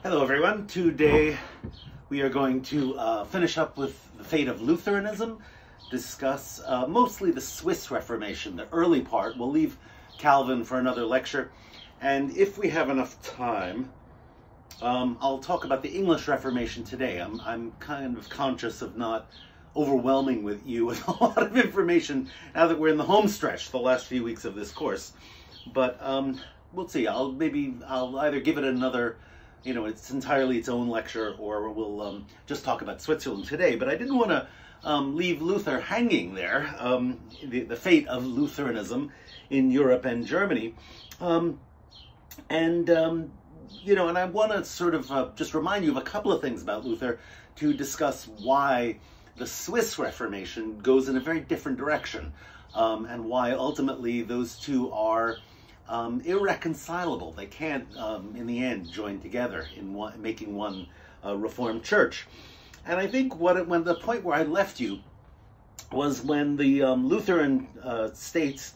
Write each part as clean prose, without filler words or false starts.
Hello everyone. Today we are going to finish up with the fate of Lutheranism, discuss mostly the Swiss Reformation, the early part. We'll leave Calvin for another lecture, and if we have enough time, I'll talk about the English Reformation today. I'm kind of conscious of not overwhelming with you with a lot of information now that we're in the home stretch, the last few weeks of this course. But we'll see. I'll either give it another, it's entirely its own lecture, or we'll just talk about Switzerland today. But I didn't want to leave Luther hanging there, the fate of Lutheranism in Europe and Germany. And I want to sort of just remind you of a couple of things about Luther to discuss why the Swiss Reformation goes in a very different direction, and why ultimately those two are irreconcilable. They can't, in the end, join together in making one Reformed church. And I think when the point where I left you was when the Lutheran states,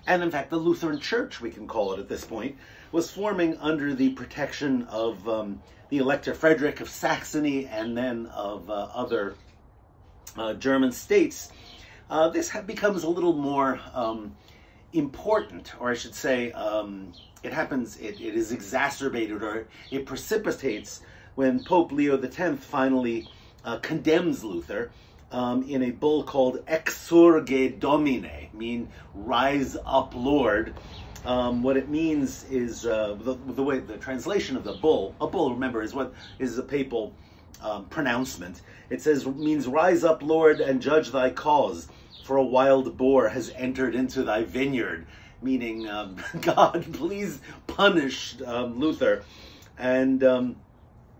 and in fact the Lutheran Church, we can call it at this point, was forming under the protection of the Elector Frederick of Saxony and then of other German states. This becomes a little more important, or I should say, it is exacerbated, or it precipitates when Pope Leo X finally condemns Luther in a bull called Exsurge Domine, mean rise up Lord. What it means is the translation of the bull. A bull, remember, is a papal pronouncement. It means rise up Lord and judge thy cause, for a wild boar has entered into thy vineyard, meaning God, please punish Luther. And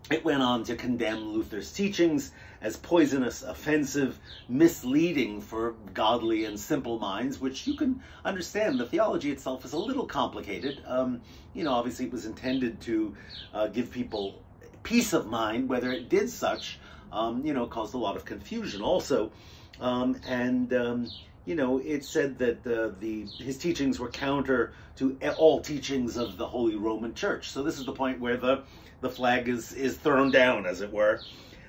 it went on to condemn Luther's teachings as poisonous, offensive, misleading for godly and simple minds, which you can understand. The theology itself is a little complicated. Obviously it was intended to give people peace of mind. Whether it did such, caused a lot of confusion also. It said that his teachings were counter to all teachings of the Holy Roman Church. So this is the point where the flag is thrown down, as it were.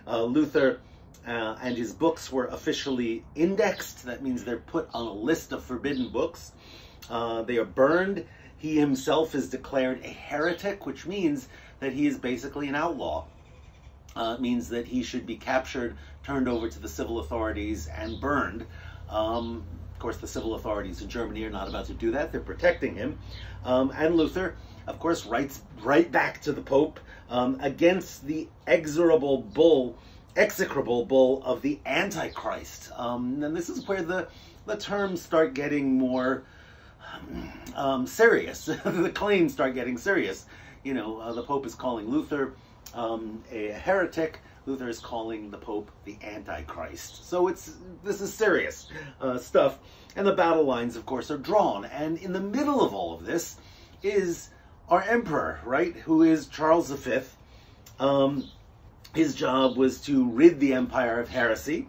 Luther and his books were officially indexed. That means they're put on a list of forbidden books. They are burned. He himself is declared a heretic, which means that he is basically an outlaw. It means that he should be captured, turned over to the civil authorities, and burned. Of course, the civil authorities in Germany are not about to do that. They're protecting him. And Luther, of course, writes right back to the Pope against the execrable bull of the Antichrist. And this is where the terms start getting more serious. The claims start getting serious. The Pope is calling Luther a heretic. Luther is calling the Pope the Antichrist. So this is serious stuff. And the battle lines, of course, are drawn. And in the middle of all of this is our emperor, right, who is Charles V. His job was to rid the empire of heresy.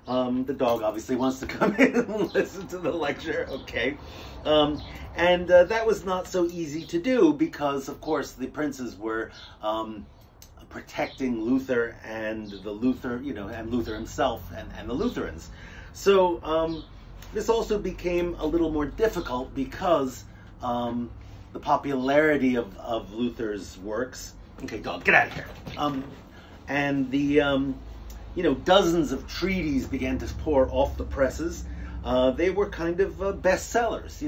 The dog obviously wants to come in and listen to the lecture, okay. And that was not so easy to do because, of course, the princes were protecting Luther and and Luther himself and the Lutherans. So this also became a little more difficult because the popularity of Luther's works. Okay, dog, get out of here. And the dozens of treaties began to pour off the presses. They were kind of bestsellers,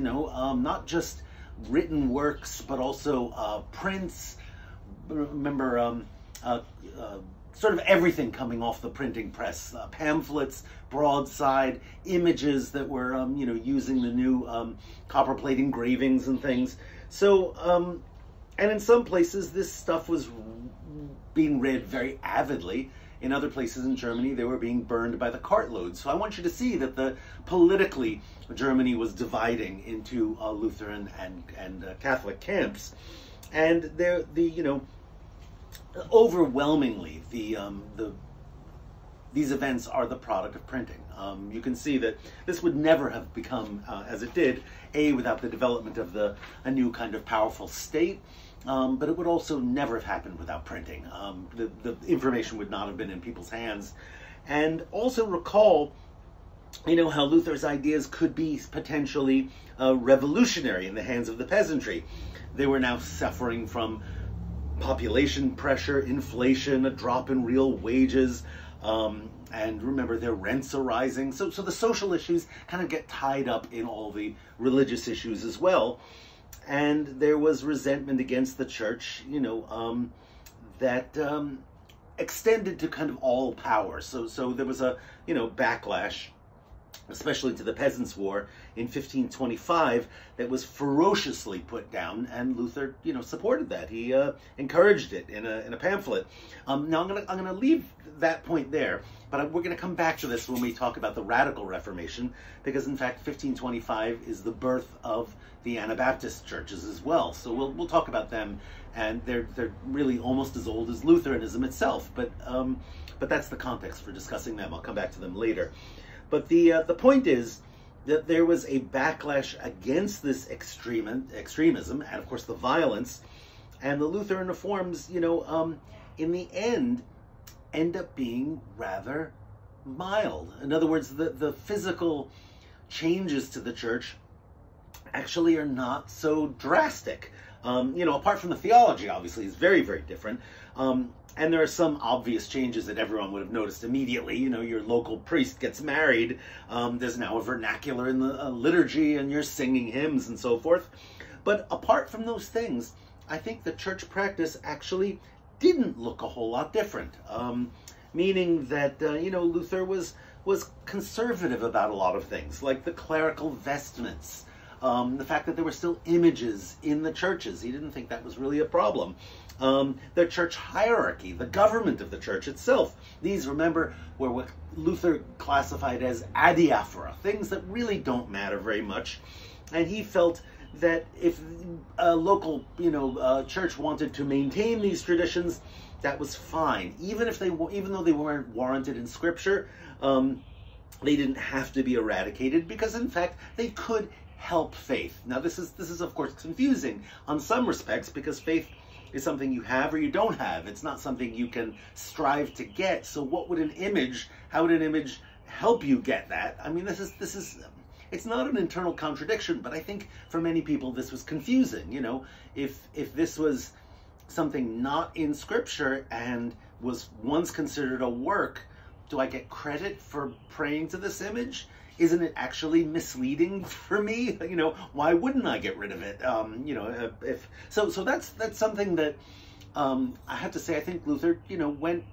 not just written works, but also prints. Remember, sort of everything coming off the printing press, pamphlets, broadside, images that were, using the new copperplate engravings and things. So, and in some places this stuff was being read very avidly. In other places in Germany, they were being burned by the cartloads. So I want you to see that politically, Germany was dividing into Lutheran and Catholic camps. And overwhelmingly, these events are the product of printing. You can see that this would never have become as it did, without the development of a new kind of powerful state, but it would also never have happened without printing. The information would not have been in people's hands. And also recall, how Luther's ideas could be potentially revolutionary in the hands of the peasantry. They were now suffering from population pressure, inflation, a drop in real wages, and remember, their rents are rising. So the social issues kind of get tied up in all the religious issues as well. And there was resentment against the church, that extended to kind of all power. So there was a, backlash, especially to the Peasants' War in 1525, that was ferociously put down, and Luther, supported that. He encouraged it in a pamphlet. Now I'm gonna leave that point there, but we're gonna come back to this when we talk about the Radical Reformation, because in fact 1525 is the birth of the Anabaptist churches as well. So we'll talk about them, and they're really almost as old as Lutheranism itself. But that's the context for discussing them. I'll come back to them later. But the point is that there was a backlash against this extremism, and of course the violence, and the Lutheran reforms, in the end up being rather mild. In other words, the physical changes to the church actually are not so drastic. Apart from the theology, obviously, is very, very different. And there are some obvious changes that everyone would have noticed immediately. Your local priest gets married. There's now a vernacular in the liturgy, and you're singing hymns and so forth. But apart from those things, I think the church practice actually didn't look a whole lot different. Meaning that, Luther was conservative about a lot of things, like the clerical vestments, the fact that there were still images in the churches. He didn't think that was really a problem. The church hierarchy, the government of the church itself. These, remember, were what Luther classified as adiaphora, things that really don't matter very much. And he felt that if a local, church wanted to maintain these traditions, that was fine. Even though they weren't warranted in Scripture, they didn't have to be eradicated, because in fact they could help faith. Now this is of course confusing on some respects, because faith is something you have or you don't have. It's not something you can strive to get. So how would an image help you get that? I mean, it's not an internal contradiction, but I think for many people this was confusing. If this was something not in Scripture and was once considered a work, do I get credit for praying to this image? Isn't it actually misleading for me? Why wouldn't I get rid of it? So that's something that I have to say. I think Luther, went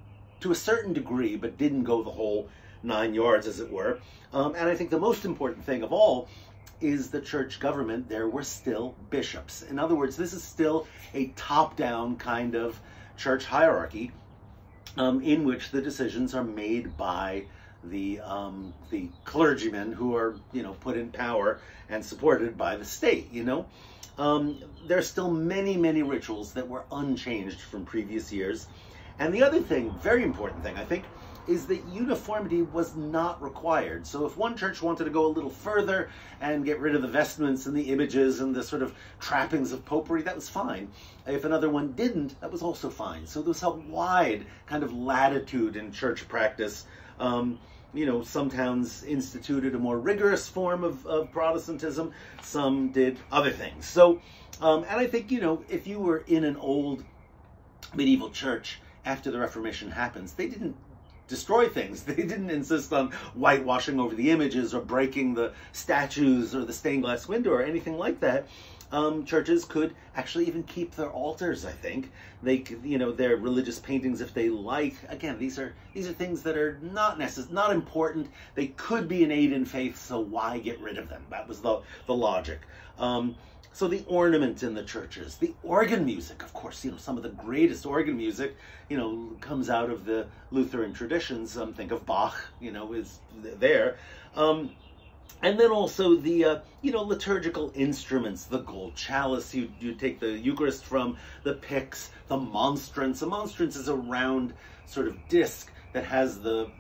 to a certain degree, but didn't go the whole 9 yards, as it were. And I think the most important thing of all is the church government. There were still bishops. In other words, this is still a top-down kind of church hierarchy, in which the decisions are made by the clergymen who are, put in power and supported by the state. There's still many, many rituals that were unchanged from previous years. And the other thing, very important thing, I think, is that uniformity was not required. So if one church wanted to go a little further and get rid of the vestments and the images and the sort of trappings of popery, that was fine. If another one didn't, that was also fine. So there was a wide kind of latitude in church practice. Some towns instituted a more rigorous form of Protestantism. Some did other things. So, and I think, if you were in an old medieval church after the Reformation happens, they didn't destroy things. They didn't insist on whitewashing over the images or breaking the statues or the stained glass window or anything like that. Churches could actually even keep their altars, I think. They could, their religious paintings if they like. Again, these are things that are not important. They could be an aid in faith, so why get rid of them? That was the logic. So the ornament in the churches, the organ music, of course, some of the greatest organ music, comes out of the Lutheran traditions. Think of Bach, is there. And then also the, liturgical instruments, the gold chalice, you take the Eucharist from, the pyx, the monstrance. A monstrance is a round sort of disc that has the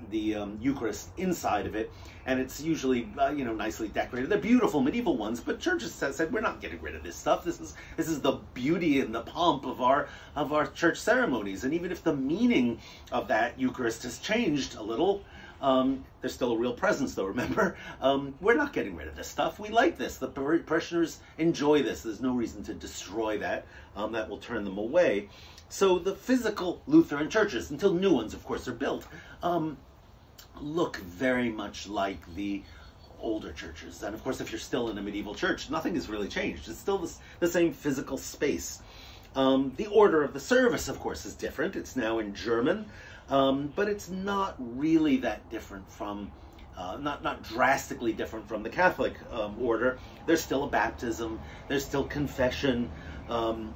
Eucharist inside of it, and it's usually nicely decorated. They're beautiful medieval ones, but churches said we're not getting rid of this stuff. This is the beauty and the pomp of our church ceremonies. And even if the meaning of that Eucharist has changed a little, there's still a real presence, though, remember? We're not getting rid of this stuff. We like this. The parishioners enjoy this. There's no reason to destroy that. That will turn them away. So the physical Lutheran churches, until new ones, of course, are built, look very much like the older churches. And, of course, if you're still in a medieval church, nothing has really changed. It's still the same physical space. The order of the service, of course, is different. It's now in German. But it's not really that different from, not drastically different from the Catholic order. There's still a baptism. There's still confession.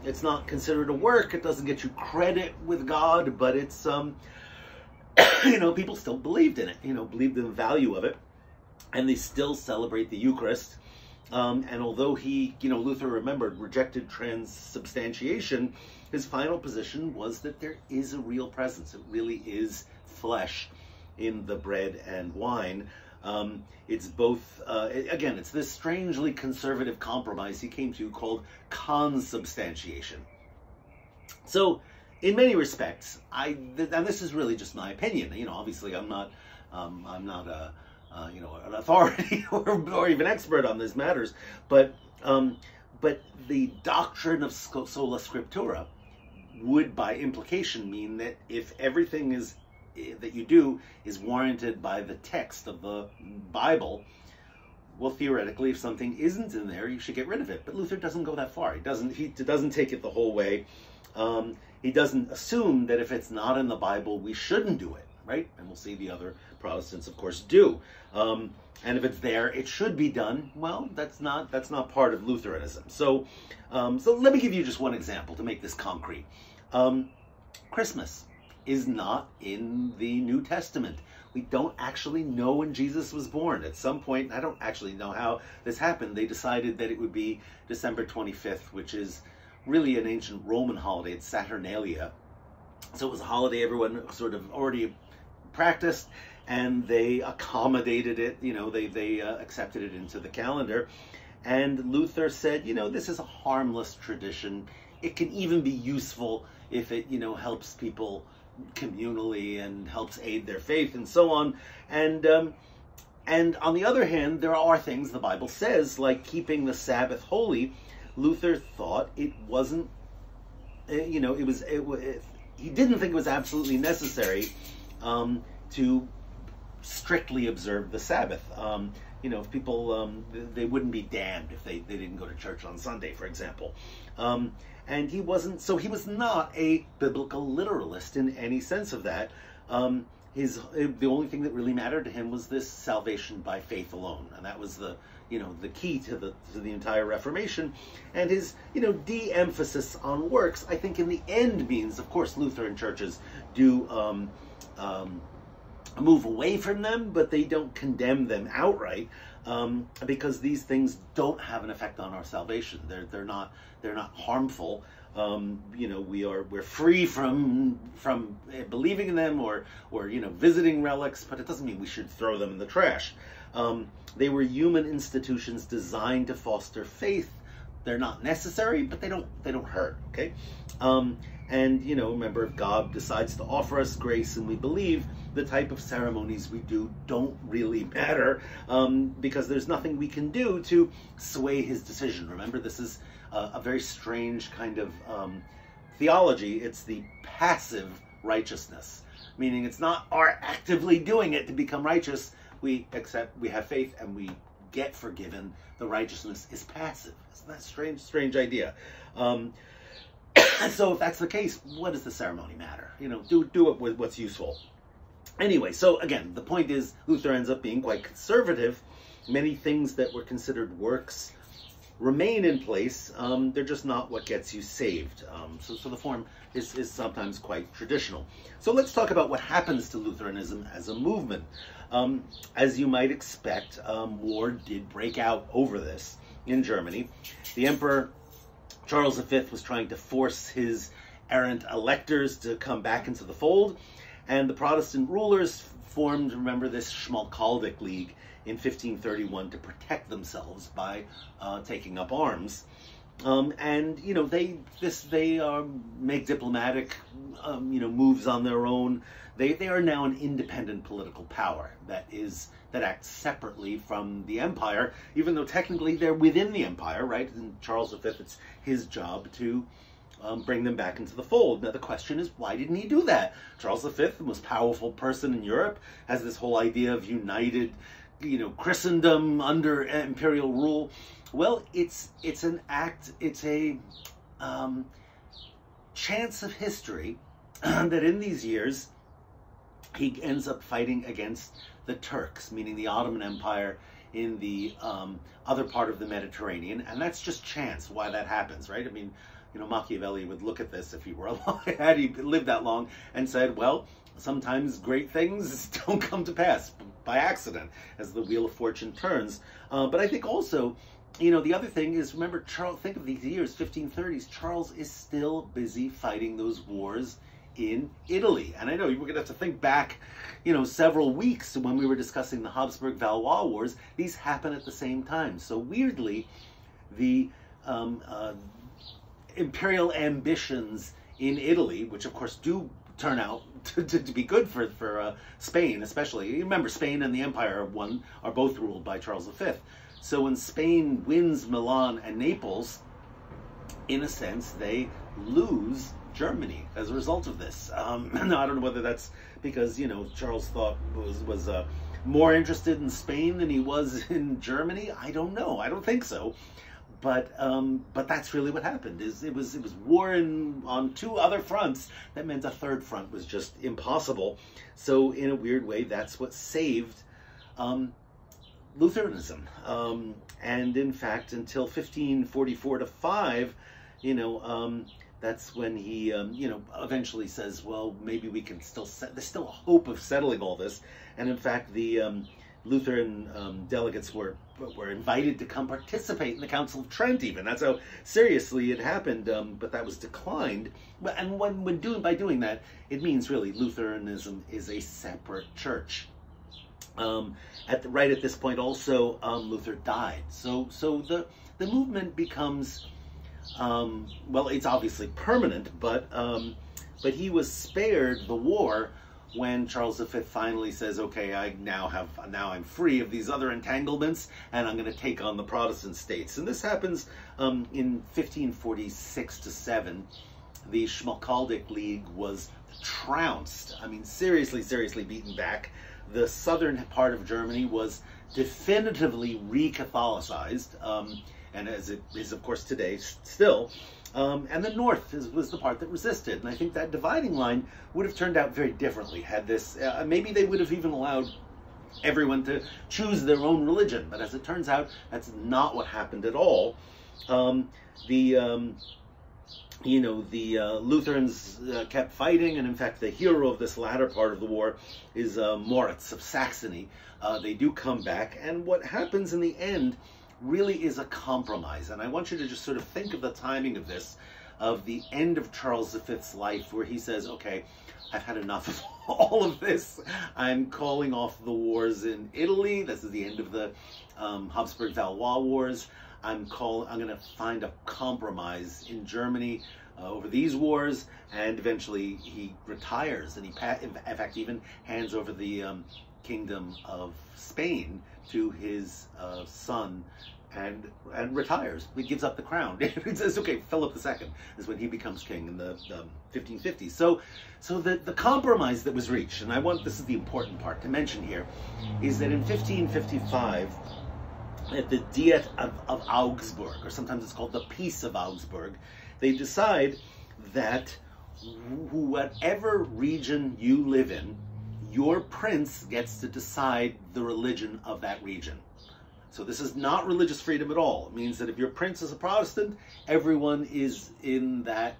It's not considered a work. It doesn't get you credit with God, but it's, people still believed in it, believed in the value of it. And they still celebrate the Eucharist. And although Luther, remembered, rejected transubstantiation, his final position was that there is a real presence. It really is flesh in the bread and wine. It's both, again, it's this strangely conservative compromise he came to called consubstantiation. So, in many respects, and this is really just my opinion. Obviously, I'm not an authority or even expert on these matters, but the doctrine of sola scriptura would, by implication, mean that if everything that you do is warranted by the text of the Bible, well, theoretically, if something isn't in there, you should get rid of it. But Luther doesn't go that far. He doesn't take it the whole way. He doesn't assume that if it's not in the Bible, we shouldn't do it, right? And we'll see the other Protestants, of course, do. And if it's there, it should be done. Well, that's not part of Lutheranism. So let me give you just one example to make this concrete. Christmas is not in the New Testament. We don't actually know when Jesus was born. At some point, I don't actually know how this happened, they decided that it would be December 25th, which is really an ancient Roman holiday. It's Saturnalia. So it was a holiday everyone sort of already practiced, and they accommodated it, they accepted it into the calendar. And Luther said, this is a harmless tradition. It can even be useful if it, helps people communally and helps aid their faith and so on. And on the other hand, there are things the Bible says, like keeping the Sabbath holy. Luther thought it wasn't, he didn't think it was absolutely necessary to strictly observe the Sabbath. If people, they wouldn't be damned if they didn't go to church on Sunday, for example. And he was not a biblical literalist in any sense of that. The only thing that really mattered to him was this salvation by faith alone. And that was the key to the entire Reformation. And his, de-emphasis on works, I think in the end means, of course, Lutheran churches do move away from them, but they don't condemn them outright, because these things don't have an effect on our salvation. They're not harmful. We're free from believing in them or visiting relics, but it doesn't mean we should throw them in the trash. They were human institutions designed to foster faith. They're not necessary, but they don't hurt. Okay. And, remember, if God decides to offer us grace and we believe, the type of ceremonies we do don't really matter, because there's nothing we can do to sway his decision. Remember, this is a very strange kind of theology. It's the passive righteousness, meaning it's not our actively doing it to become righteous. We accept, we have faith, and we get forgiven. The righteousness is passive. Isn't that a strange idea? So if that's the case, what does the ceremony matter? Do it with what's useful. Anyway, so again, the point is Luther ends up being quite conservative. Many things that were considered works remain in place. They're just not what gets you saved. So the form is sometimes quite traditional. So let's talk about what happens to Lutheranism as a movement. As you might expect, war did break out over this in Germany. The Emperor Charles V was trying to force his errant electors to come back into the fold, And the Protestant rulers formed, remember, this Schmalkaldic League in 1531 to protect themselves by taking up arms. And they make diplomatic moves on their own. They are now an independent political power that acts separately from the empire, even though technically they're within the empire, right? And Charles V, it's his job to bring them back into the fold. Now the question is, why didn't he do that? Charles V, the most powerful person in Europe, has this whole idea of united, Christendom under imperial rule. Well, it's an act, it's a chance of history that in these years he ends up fighting against the Turks, meaning the Ottoman Empire in the other part of the Mediterranean, and that's just chance why that happens, right? I mean, Machiavelli would look at this if he were alive, had he lived that long, and said, well, sometimes great things don't come to pass by accident as the wheel of fortune turns. But I think also, the other thing is, remember, Charles, think of these years, 1530s, Charles is still busy fighting those wars in Italy. And I know we're going to have to think back, several weeks to when we were discussing the Habsburg-Valois Wars. These happen at the same time. So weirdly, the imperial ambitions in Italy, which of course do turn out to be good for Spain, especially. Remember, Spain and the Empire are both ruled by Charles V. So when Spain wins Milan and Naples, in a sense, they lose Germany as a result of this. Now, I don't know whether that's because, Charles thought was more interested in Spain than he was in Germany. I don't know. I don't think so. But that's really what happened. It was war on two other fronts that meant a third front was just impossible. So in a weird way, that's what saved Lutheranism. And in fact, until 1544 to 5, that's when he, eventually says, well, maybe we can there's still a hope of settling all this. And in fact, the Lutheran delegates were invited to come participate in the Council of Trent even. That's how seriously it happened, but that was declined. And by doing that, it means really Lutheranism is a separate church. Right at this point also, Luther died. So the movement becomes, well, it's obviously permanent, but he was spared the war when Charles V finally says, okay, now I'm free of these other entanglements, and I'm going to take on the Protestant states. And this happens in 1546 to 7. The Schmalkaldic League was trounced. I mean, seriously beaten back. The southern part of Germany was definitively re-Catholicized, and as it is, of course, today still. And the north was the part that resisted. And I think that dividing line would have turned out very differently had this, maybe they would have even allowed everyone to choose their own religion. But as it turns out, that's not what happened at all. The Lutherans kept fighting, and in fact, the hero of this latter part of the war is Moritz of Saxony. They do come back, and what happens in the end really is a compromise. And I want you to just sort of think of the timing of this, of the end of Charles V's life, where he says, okay, I've had enough of all of this. I'm calling off the wars in Italy. This is the end of the Habsburg-Valois Wars. I'm going to find a compromise in Germany over these wars, and eventually he retires, and he, in fact, even hands over the kingdom of Spain to his son, and retires. He gives up the crown. It says, okay, Philip II is when he becomes king in the 1550s. So the compromise that was reached, and this is the important part to mention here, is that in 1555, at the Diet of Augsburg, or sometimes it's called the Peace of Augsburg, they decide that whatever region you live in, your prince gets to decide the religion of that region. So this is not religious freedom at all. It means that if your prince is a Protestant, everyone is in that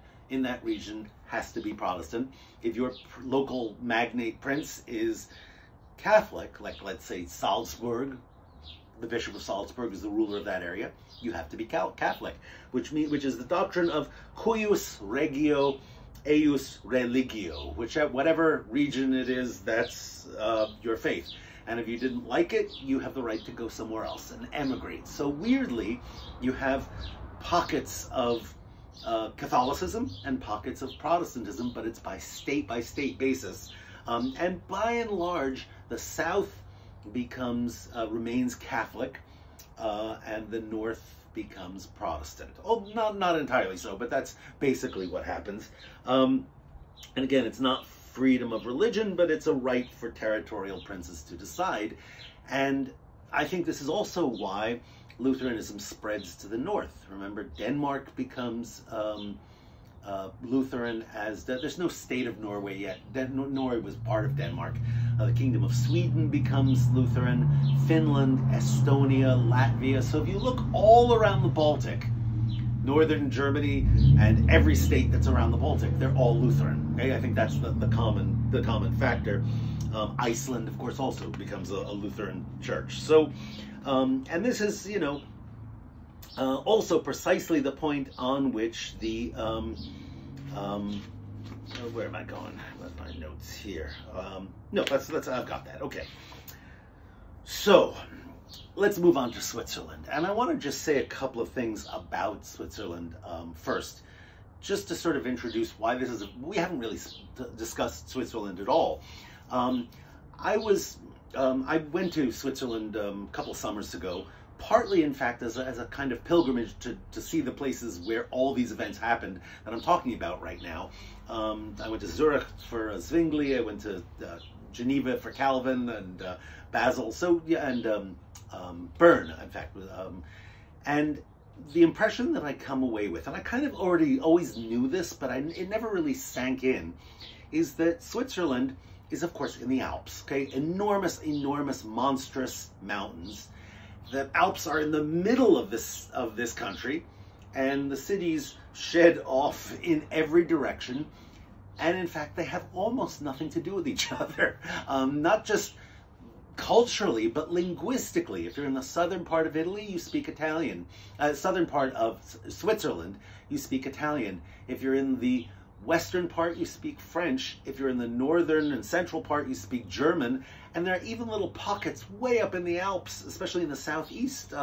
region has to be Protestant. If your local magnate prince is Catholic, like let's say Salzburg, the Bishop of Salzburg is the ruler of that area, you have to be Catholic, which is the doctrine of cuius regio eius religio, whatever region it is, that's your faith. And if you didn't like it, you have the right to go somewhere else and emigrate. So weirdly, you have pockets of Catholicism and pockets of Protestantism, but it's by state basis. And by and large, the South remains Catholic, and the North becomes Protestant. Oh, not entirely so, but that's basically what happens. And again, it's not freedom of religion, but it's a right for territorial princes to decide. And I think this is also why Lutheranism spreads to the north. Remember, Denmark becomes Lutheran there's no state of Norway yet. Norway was part of Denmark. The Kingdom of Sweden becomes Lutheran, Finland, Estonia, Latvia. So if you look all around the Baltic, northern Germany and every state that's around the Baltic, they're all Lutheran. Okay? I think that's the common factor. Iceland, of course, also becomes a Lutheran church. So, and this is, also precisely the point on which the where am I going? Where's my notes here? No, that's I've got that. Okay. So let's move on to Switzerland, and I want to just say a couple of things about Switzerland first, just to sort of introduce why this is. We haven't really discussed Switzerland at all. I went to Switzerland a couple summers ago, partly, in fact, as a kind of pilgrimage to see the places where all these events happened that I'm talking about right now. I went to Zurich for Zwingli, I went to Geneva for Calvin, and Basel, so yeah, and Bern, in fact. And the impression that I come away with, and I kind of always knew this, but it never really sank in, is that Switzerland is, of course, in the Alps, okay? Enormous, monstrous mountains. The Alps are in the middle of this country, and the cities shed off in every direction. And in fact, they have almost nothing to do with each other. Not just culturally, but linguistically. If you're in the southern part of Italy, you speak Italian. Southern part of Switzerland, you speak Italian. If you're in the western part, you speak French. If you're in the northern and central part, you speak German. And there are even little pockets way up in the Alps, especially in the southeast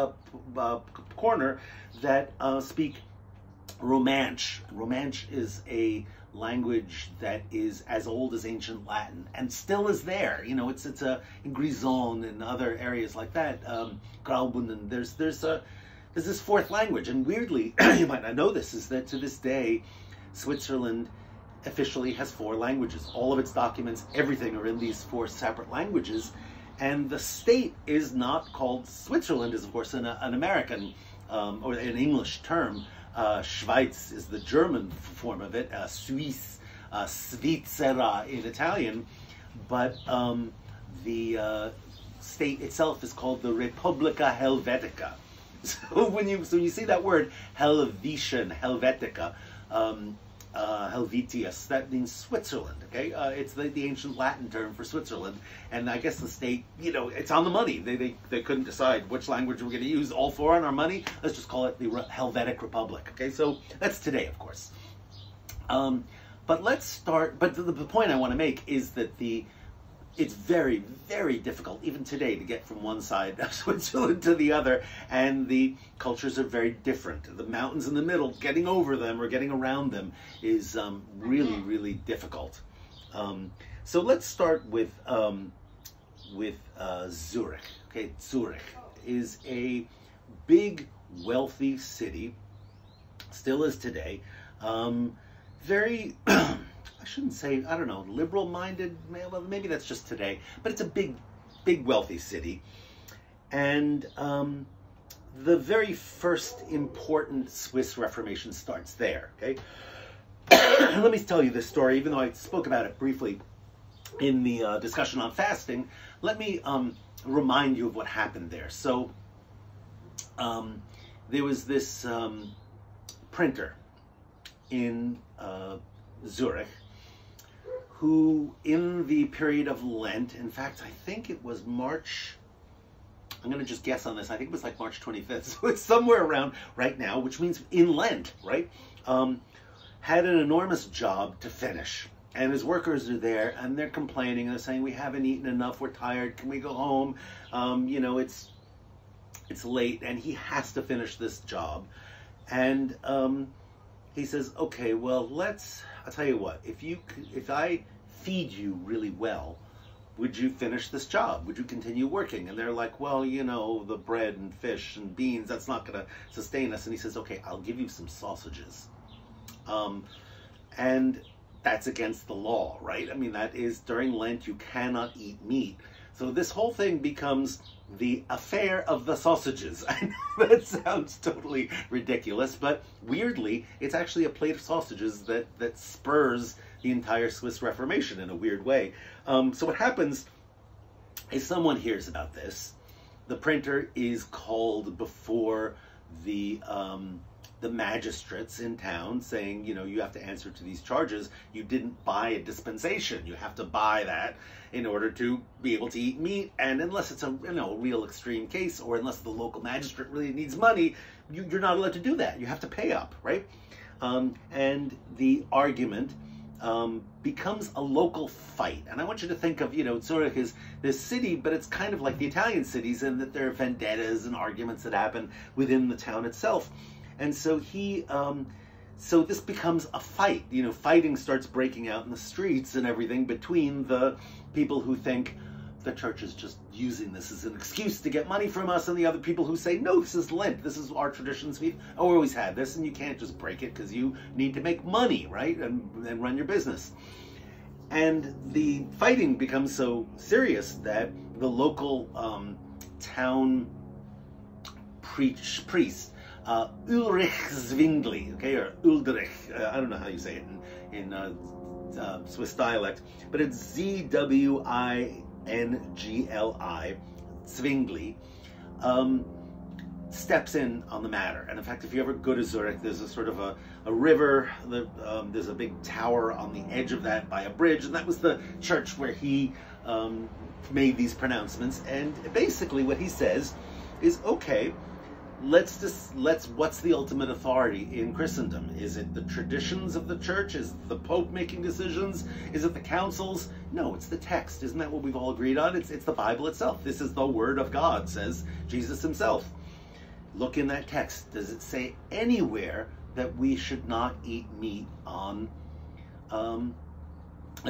corner, that speak Romansh. Romansh is a language that is as old as ancient Latin and still is there. You know, it's in Grisons and other areas like that, Graubünden. There's this fourth language, and weirdly, you might not know this, is that to this day, Switzerland officially has 4 languages. All of its documents, everything are in these 4 separate languages. And the state is not called Switzerland, is of course an American or an English term. Schweiz is the German form of it, Suisse, Svizzera in Italian. But the state itself is called the Republica Helvetica. So when you see that word, Helvetian, Helvetica, Helvetius, that means Switzerland, okay? It's the ancient Latin term for Switzerland, and I guess the state, it's on the money. They couldn't decide which language we're going to use, all 4 on our money. Let's just call it the Helvetic Republic, okay? So that's today, of course. But let's start, but the point I want to make is that it's very, very difficult, even today, to get from one side of Switzerland to the other, and the cultures are very different. The mountains in the middle, getting over them or getting around them is really, really difficult. So let's start with Zurich. Okay, Zurich is a big, wealthy city, still is today. Very I shouldn't say, I don't know, liberal-minded, well, maybe that's just today, but it's a big, wealthy city. And the very first important Swiss Reformation starts there, okay? Let me tell you this story, even though I spoke about it briefly in the discussion on fasting. Let me remind you of what happened there. So there was this printer in Zurich, who in the period of Lent, in fact, I think it was March, I'm going to just guess on this, I think it was like March 25th, so it's somewhere around right now, which means in Lent, right? had an enormous job to finish. And his workers are there, and they're complaining, and they're saying, we haven't eaten enough, we're tired, can we go home? You know, it's late, and he has to finish this job. And he says, okay, well, I'll tell you what, if I feed you really well, would you finish this job? Would you continue working? And they're like, well, you know, the bread and fish and beans, that's not going to sustain us. And he says, okay, I'll give you some sausages. And that's against the law, right? I mean, that is, during Lent, you cannot eat meat. So this whole thing becomes the affair of the sausages. I know that sounds totally ridiculous, but weirdly, it's actually a plate of sausages that spurs the entire Swiss Reformation in a weird way. So what happens is someone hears about this. The printer is called before the magistrates in town, saying, you know, you have to answer to these charges. You didn't buy a dispensation. You have to buy that in order to be able to eat meat. And unless it's a real extreme case, or unless the local magistrate really needs money, you're not allowed to do that. You have to pay up, right? And the argument becomes a local fight. And I want you to think of, you know, Zurich is this city, but it's kind of like the Italian cities in that there are vendettas and arguments that happen within the town itself. And so so this becomes a fight. You know, fighting starts breaking out in the streets and everything between the people who think the church is just using this as an excuse to get money from us, and the other people who say, no, this is Lent, this is our traditions, we've always had this, and you can't just break it because you need to make money, right, and run your business. And the fighting becomes so serious that the local town priest, Ulrich Zwingli, okay, or Uldrich, I don't know how you say it in Swiss dialect, but it's Z-W-I-N-G-L-I, Zwingli, steps in on the matter. And in fact, if you ever go to Zurich, there's a sort of a river, there's a big tower on the edge of that by a bridge, and that was the church where he made these pronouncements. And basically what he says is, okay, what's the ultimate authority in Christendom? Is it the traditions of the church? Is it the Pope making decisions? Is it the councils? No, it's the text. Isn't that what we've all agreed on? It's the Bible itself. This is the Word of God, says Jesus himself. Look in that text. Does it say anywhere that we should not eat meat on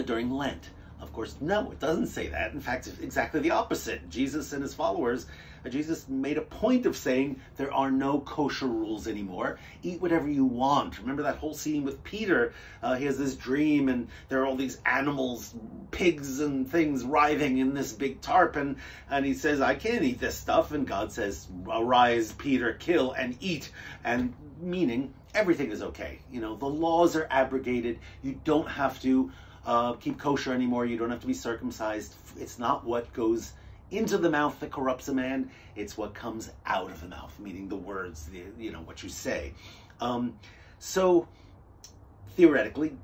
during Lent? Of course, no, it doesn't say that. In fact, it's exactly the opposite. Jesus and his followers, Jesus made a point of saying there are no kosher rules anymore. Eat whatever you want. Remember that whole scene with Peter? He has this dream, and there are all these animals, pigs and things writhing in this big tarp, and he says, I can't eat this stuff. And God says, arise, Peter, kill and eat. And meaning everything is okay. You know, the laws are abrogated. You don't have to keep kosher anymore. You don't have to be circumcised. It's not what goes into the mouth that corrupts a man. It's what comes out of the mouth, meaning the words, what you say. So theoretically,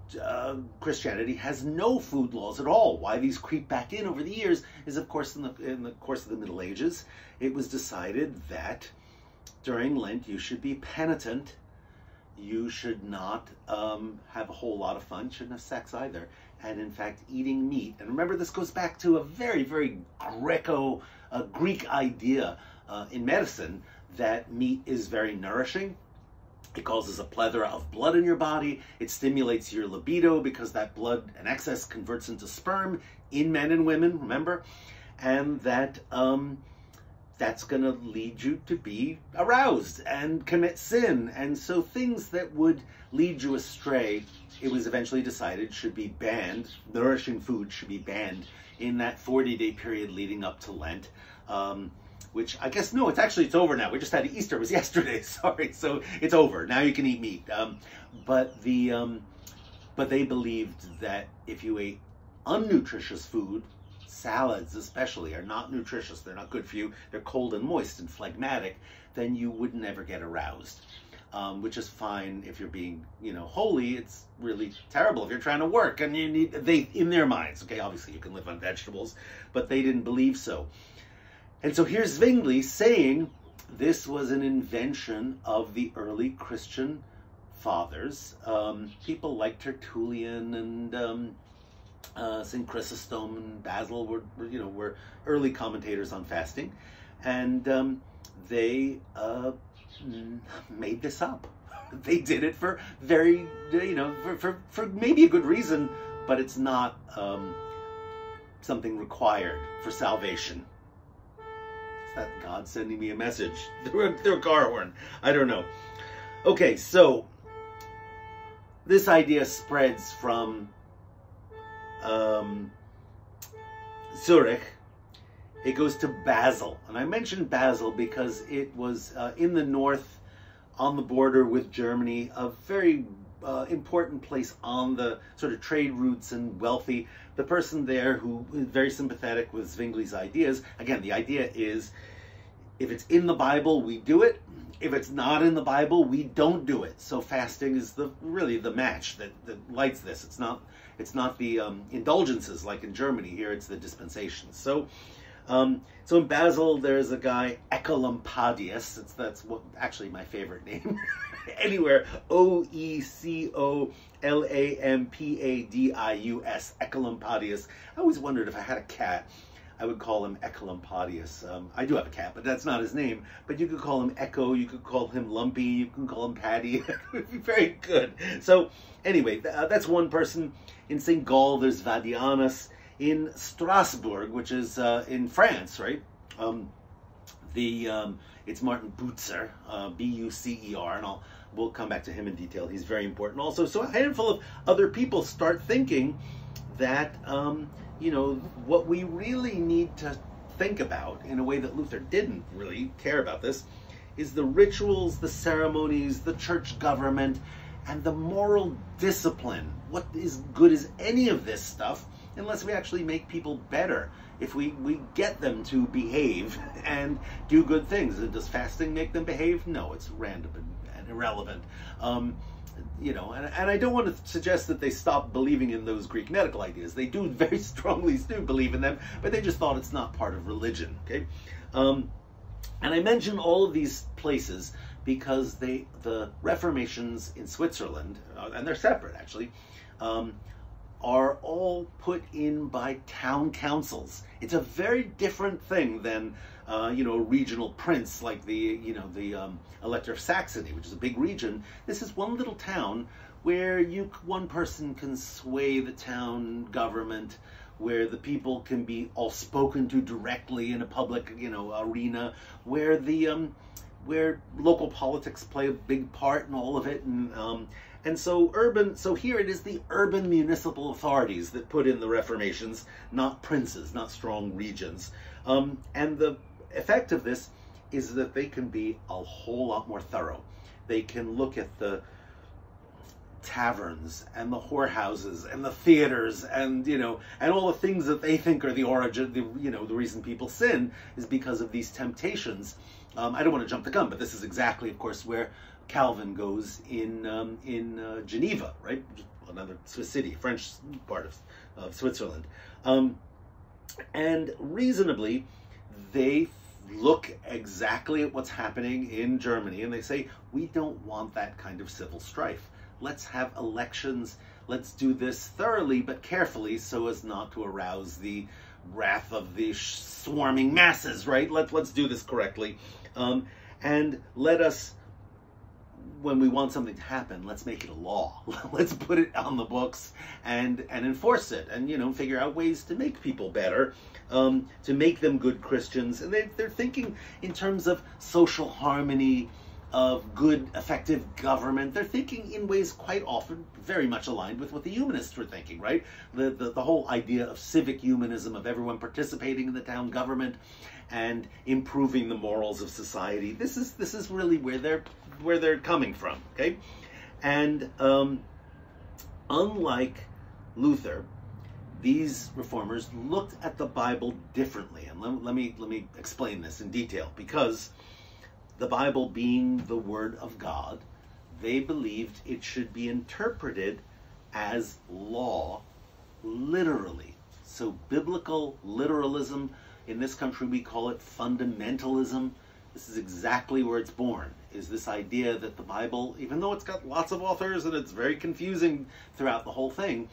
Christianity has no food laws at all. Why these creep back in over the years is, of course, in the course of the Middle Ages, it was decided that during Lent you should be penitent. You should not have a whole lot of fun. You shouldn't have sex either. And in fact, eating meat. And remember, this goes back to a very, very Greek idea in medicine that meat is very nourishing. It causes a plethora of blood in your body. It stimulates your libido because that blood in excess converts into sperm in men and women, remember? And that that's going to lead you to be aroused and commit sin. And so things that would lead you astray, it was eventually decided should be banned. Nourishing food should be banned in that 40-day period leading up to Lent. Which I guess, no, it's over now. We just had Easter, it was yesterday, sorry. So it's over, now you can eat meat. But they believed that if you ate unnutritious food, salads especially are not nutritious, they're not good for you, they're cold and moist and phlegmatic, then you would never get aroused. Which is fine if you're being, holy. It's really terrible if you're trying to work and you need, in their minds, okay, obviously you can live on vegetables, but they didn't believe so. And so here's Zwingli saying this was an invention of the early Christian fathers, people like Tertullian and St. Chrysostom and Basil were early commentators on fasting, and they made this up. They did it for very, for maybe a good reason, but it's not something required for salvation. Is that God sending me a message through a car horn? I don't know. Okay, so this idea spreads from Zurich. It goes to Basel, and I mentioned Basel because it was in the north, on the border with Germany, a very important place on the sort of trade routes and wealthy. The person there who is very sympathetic with Zwingli's ideas, again, the idea is, if it's in the Bible, we do it. If it's not in the Bible, we don't do it. So fasting is really the match that lights this. It's not the indulgences like in Germany. Here it's the dispensations. So in Basel, there's a guy, Ecolampadius. That's actually my favorite name. Anywhere, Oecolampadius, Ecolampadius. I always wondered if I had a cat, I would call him Ecolampadius. I do have a cat, but that's not his name. But you could call him Echo, you could call him Lumpy, you can call him Paddy. It would be very good. So anyway, that's one person. In St. Gall, there's Vadianus. In Strasbourg, which is in France, right? It's Martin Bucer, B-U-C-E-R, and we'll come back to him in detail. He's very important also. So a handful of other people start thinking that, what we really need to think about, in a way that Luther didn't really care about this, is the rituals, the ceremonies, the church government, and the moral discipline. What is good is any of this stuff, unless we actually make people better, if we get them to behave and do good things. Does fasting make them behave? No, it's random and irrelevant. And I don't want to suggest that they stop believing in those Greek medical ideas. They do very strongly still believe in them, but they just thought it's not part of religion, okay? And I mention all of these places because the Reformations in Switzerland, and they're separate actually, are all put in by town councils. It's a very different thing than a regional prince like the Elector of Saxony, which is a big region. This is one little town where one person can sway the town government, where the people can be all spoken to directly in a public arena, where where local politics play a big part in all of it, and so here it is the urban municipal authorities that put in the reformations, not princes, not strong regions. And the effect of this is that they can be a whole lot more thorough. They can look at the taverns and the whorehouses and the theaters and all the things that they think are the origin, the reason people sin is because of these temptations. I don't want to jump the gun, but this is exactly, of course, where Calvin goes in Geneva, right? Another Swiss city, French part of Switzerland. And reasonably, they look exactly at what's happening in Germany, and they say, we don't want that kind of civil strife. Let's have elections. Let's do this thoroughly but carefully so as not to arouse the wrath of the swarming masses, right? Let's do this correctly. And let us, when we want something to happen, let's make it a law. Let's put it on the books and enforce it, and figure out ways to make people better, to make them good Christians. And they're thinking in terms of social harmony, of good, effective government. They're thinking in ways quite often very much aligned with what the humanists were thinking, right? The whole idea of civic humanism, of everyone participating in the town government and improving the morals of society. This is really where they're coming from, okay? And unlike Luther, these reformers looked at the Bible differently. And let me explain this in detail, because the Bible being the Word of God, they believed it should be interpreted as law, literally. So biblical literalism, in this country we call it fundamentalism. This is exactly where it's born, is this idea that the Bible, even though it's got lots of authors and it's very confusing throughout the whole thing,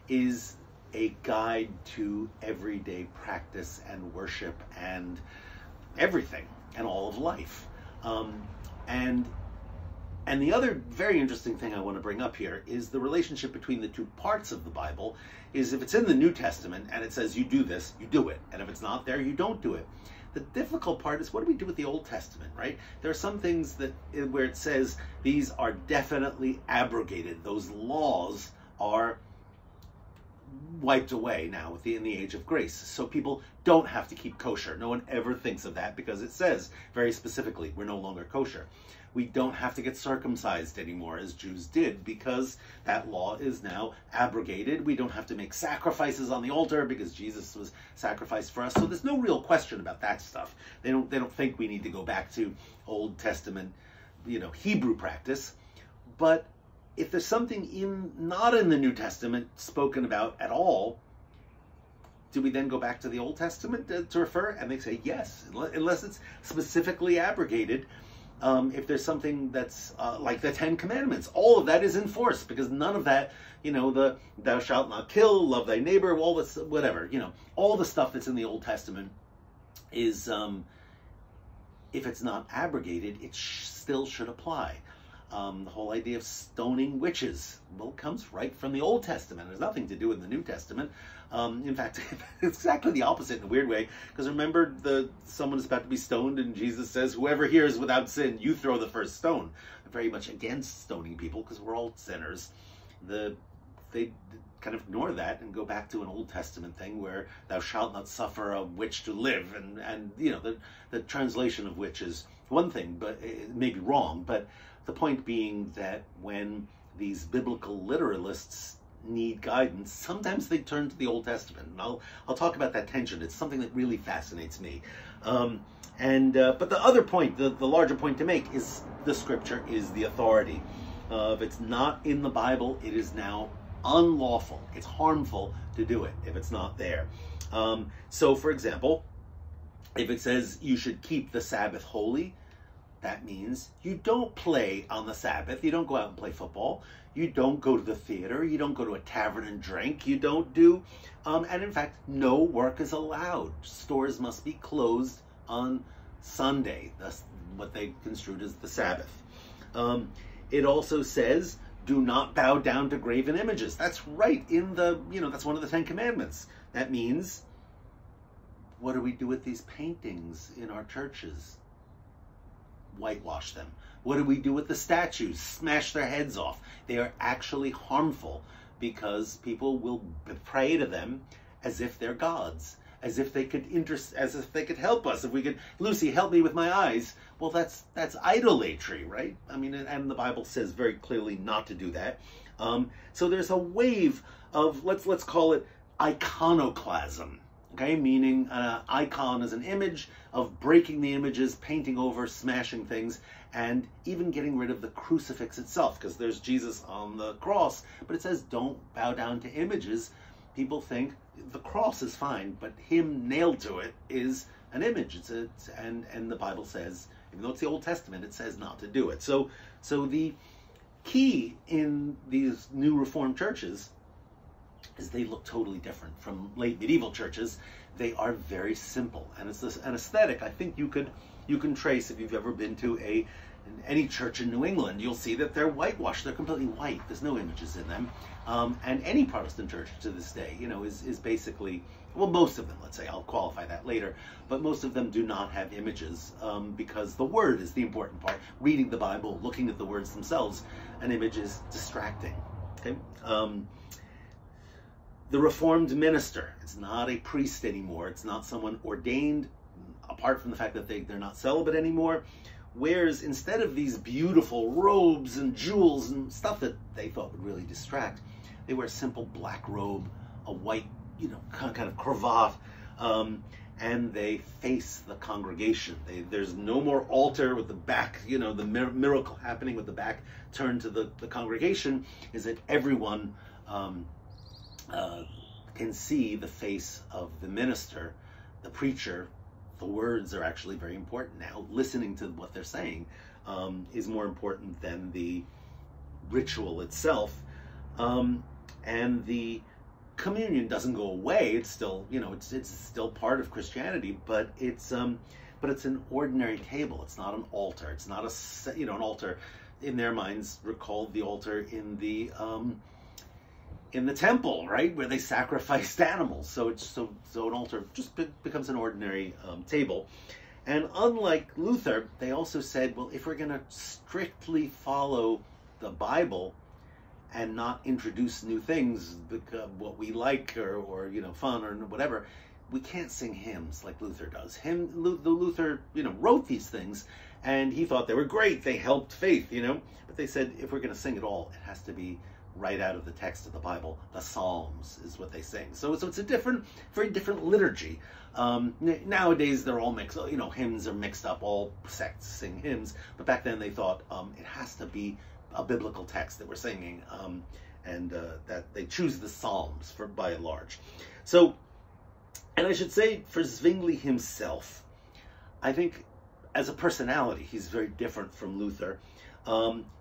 is a guide to everyday practice and worship and everything and all of life. And the other very interesting thing I want to bring up here is the relationship between the two parts of the Bible. Is if it's in the New Testament and it says you do this, you do it. And if it's not there, you don't do it. The difficult part is, what do we do with the Old Testament, right? There are some things that where it says these are definitely abrogated. Those laws are wiped away now in the age of grace. So people don't have to keep kosher. No one ever thinks of that because it says very specifically, we're no longer kosher. We don't have to get circumcised anymore as Jews did because that law is now abrogated. We don't have to make sacrifices on the altar because Jesus was sacrificed for us. So there's no real question about that stuff. They don't think we need to go back to Old Testament, Hebrew practice. But if there's something not in the New Testament spoken about at all, do we then go back to the Old Testament to refer? And they say yes, unless it's specifically abrogated. If there's something that's like the Ten Commandments, all of that is enforced because none of that, the thou shalt not kill, love thy neighbor, all this, whatever, all the stuff that's in the Old Testament is, if it's not abrogated, it still should apply. The whole idea of stoning witches, well, comes right from the Old Testament. It has nothing to do with the New Testament. In fact, it's exactly the opposite in a weird way, because remember, someone is about to be stoned, and Jesus says, whoever hears without sin, you throw the first stone. They're very much against stoning people, because we're all sinners. They kind of ignore that and go back to an Old Testament thing where thou shalt not suffer a witch to live, and the translation of which is one thing, but it may be wrong, but the point being that when these biblical literalists need guidance, sometimes they turn to the Old Testament. And I'll talk about that tension. It's something that really fascinates me. But the other point, the larger point to make, is the Scripture is the authority. If it's not in the Bible, it is now unlawful. It's harmful to do it if it's not there. So, for example, if it says you should keep the Sabbath holy, that means you don't play on the Sabbath. You don't go out and play football. You don't go to the theater. You don't go to a tavern and drink. You don't do, and in fact, no work is allowed. Stores must be closed on Sunday. That's what they construed as the Sabbath. It also says, do not bow down to graven images. That's right in that's one of the Ten Commandments. That means, what do we do with these paintings in our churches? Whitewash them. What do we do with the statues? Smash their heads off. They are actually harmful because people will pray to them as if they're gods, as if they could help us. If we could, Lucy, help me with my eyes. Well, that's idolatry, right? I mean, and the Bible says very clearly not to do that. So there's a wave of, let's call it iconoclasm. Okay, meaning icon is an image, of breaking the images, painting over, smashing things, and even getting rid of the crucifix itself, because there's Jesus on the cross, but it says don't bow down to images. People think the cross is fine, but him nailed to it is an image. And the Bible says, even though it's the Old Testament, it says not to do it. So the key in these new Reformed churches is they look totally different from late medieval churches. They are very simple, and it's an aesthetic I think you can trace if you've ever been to any church in New England. You'll see that they're whitewashed. They're completely white. There's no images in them. And any Protestant church to this day, is basically, well, most of them, let's say, I'll qualify that later, but most of them do not have images because the word is the important part. Reading the Bible, looking at the words themselves, an image is distracting. Okay. The Reformed minister, it's not a priest anymore. It's not someone ordained, apart from the fact that they're not celibate anymore, wears, instead of these beautiful robes and jewels and stuff that they thought would really distract, they wear a simple black robe, a white, kind of cravat, and they face the congregation. There's no more altar with the back, the miracle happening with the back turned to the congregation is that everyone can see the face of the minister, the preacher, the words are actually very important now. Listening to what they're saying is more important than the ritual itself. And the communion doesn't go away. It's still, it's still part of Christianity, but it's an ordinary table. It's not an altar. It's not an altar. In their minds, recall the altar in the temple, right, where they sacrificed animals. So an altar just becomes an ordinary table. And unlike Luther, they also said, well, if we're going to strictly follow the Bible and not introduce new things, what we like or fun or whatever, we can't sing hymns like Luther does. Luther wrote these things, and he thought they were great. They helped faith, But they said, if we're going to sing at all, it has to be right out of the text of the Bible. The Psalms is what they sing. So it's a very different liturgy. Nowadays they're all mixed. Hymns are mixed up. All sects sing hymns. But back then they thought it has to be a biblical text that we're singing, and that they choose the Psalms by and large. So, and I should say, for Zwingli himself, I think as a personality, he's very different from Luther.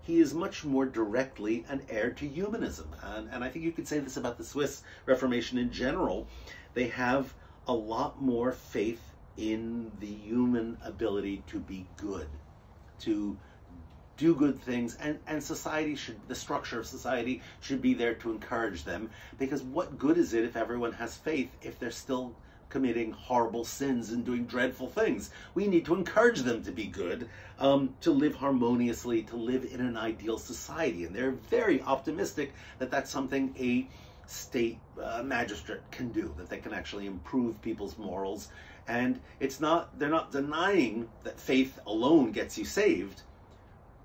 He is much more directly an heir to humanism. And I think you could say this about the Swiss Reformation in general. They have a lot more faith in the human ability to be good, to do good things, and the structure of society should be there to encourage them, because what good is it if everyone has faith if they're still committing horrible sins and doing dreadful things? We need to encourage them to be good, to live harmoniously, to live in an ideal society, and they're very optimistic that that's something a state magistrate can do, that they can actually improve people's morals. And they're not denying that faith alone gets you saved,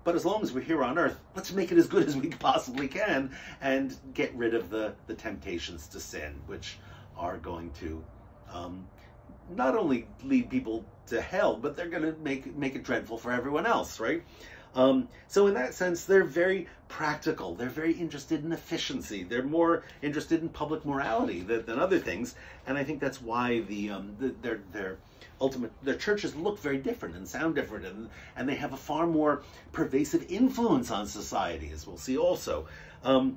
but as long as we're here on earth, let's make it as good as we possibly can and get rid of the temptations to sin, which are going to not only lead people to hell, but they're going to make it dreadful for everyone else, right? So in that sense, they're very practical. They're very interested in efficiency. They're more interested in public morality than other things. And I think that's why their churches look very different and sound different, and they have a far more pervasive influence on society, as we'll see also. So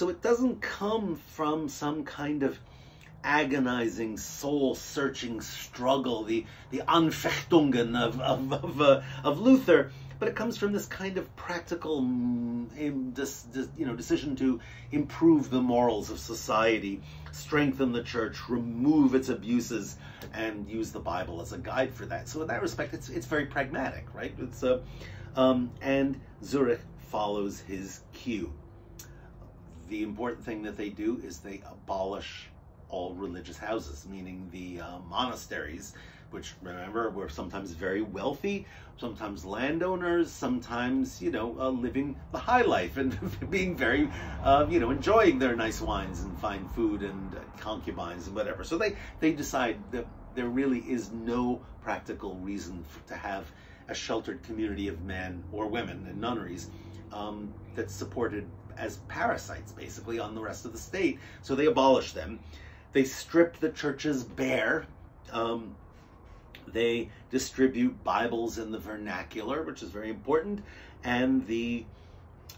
it doesn't come from some kind of agonizing, soul-searching struggle, the Anfechtungen of Luther, but it comes from this kind of practical decision to improve the morals of society, strengthen the church, remove its abuses, and use the Bible as a guide for that. So in that respect, it's very pragmatic, right? And Zurich follows his cue. The important thing that they do is they abolish all religious houses, meaning the monasteries, which, remember, were sometimes very wealthy, sometimes landowners, sometimes, living the high life and being very, enjoying their nice wines and fine food and concubines and whatever. So they decide that there really is no practical reason to have a sheltered community of men or women in nunneries that's supported as parasites, basically, on the rest of the state. So they abolish them. They strip the churches bare. They distribute Bibles in the vernacular, which is very important. And the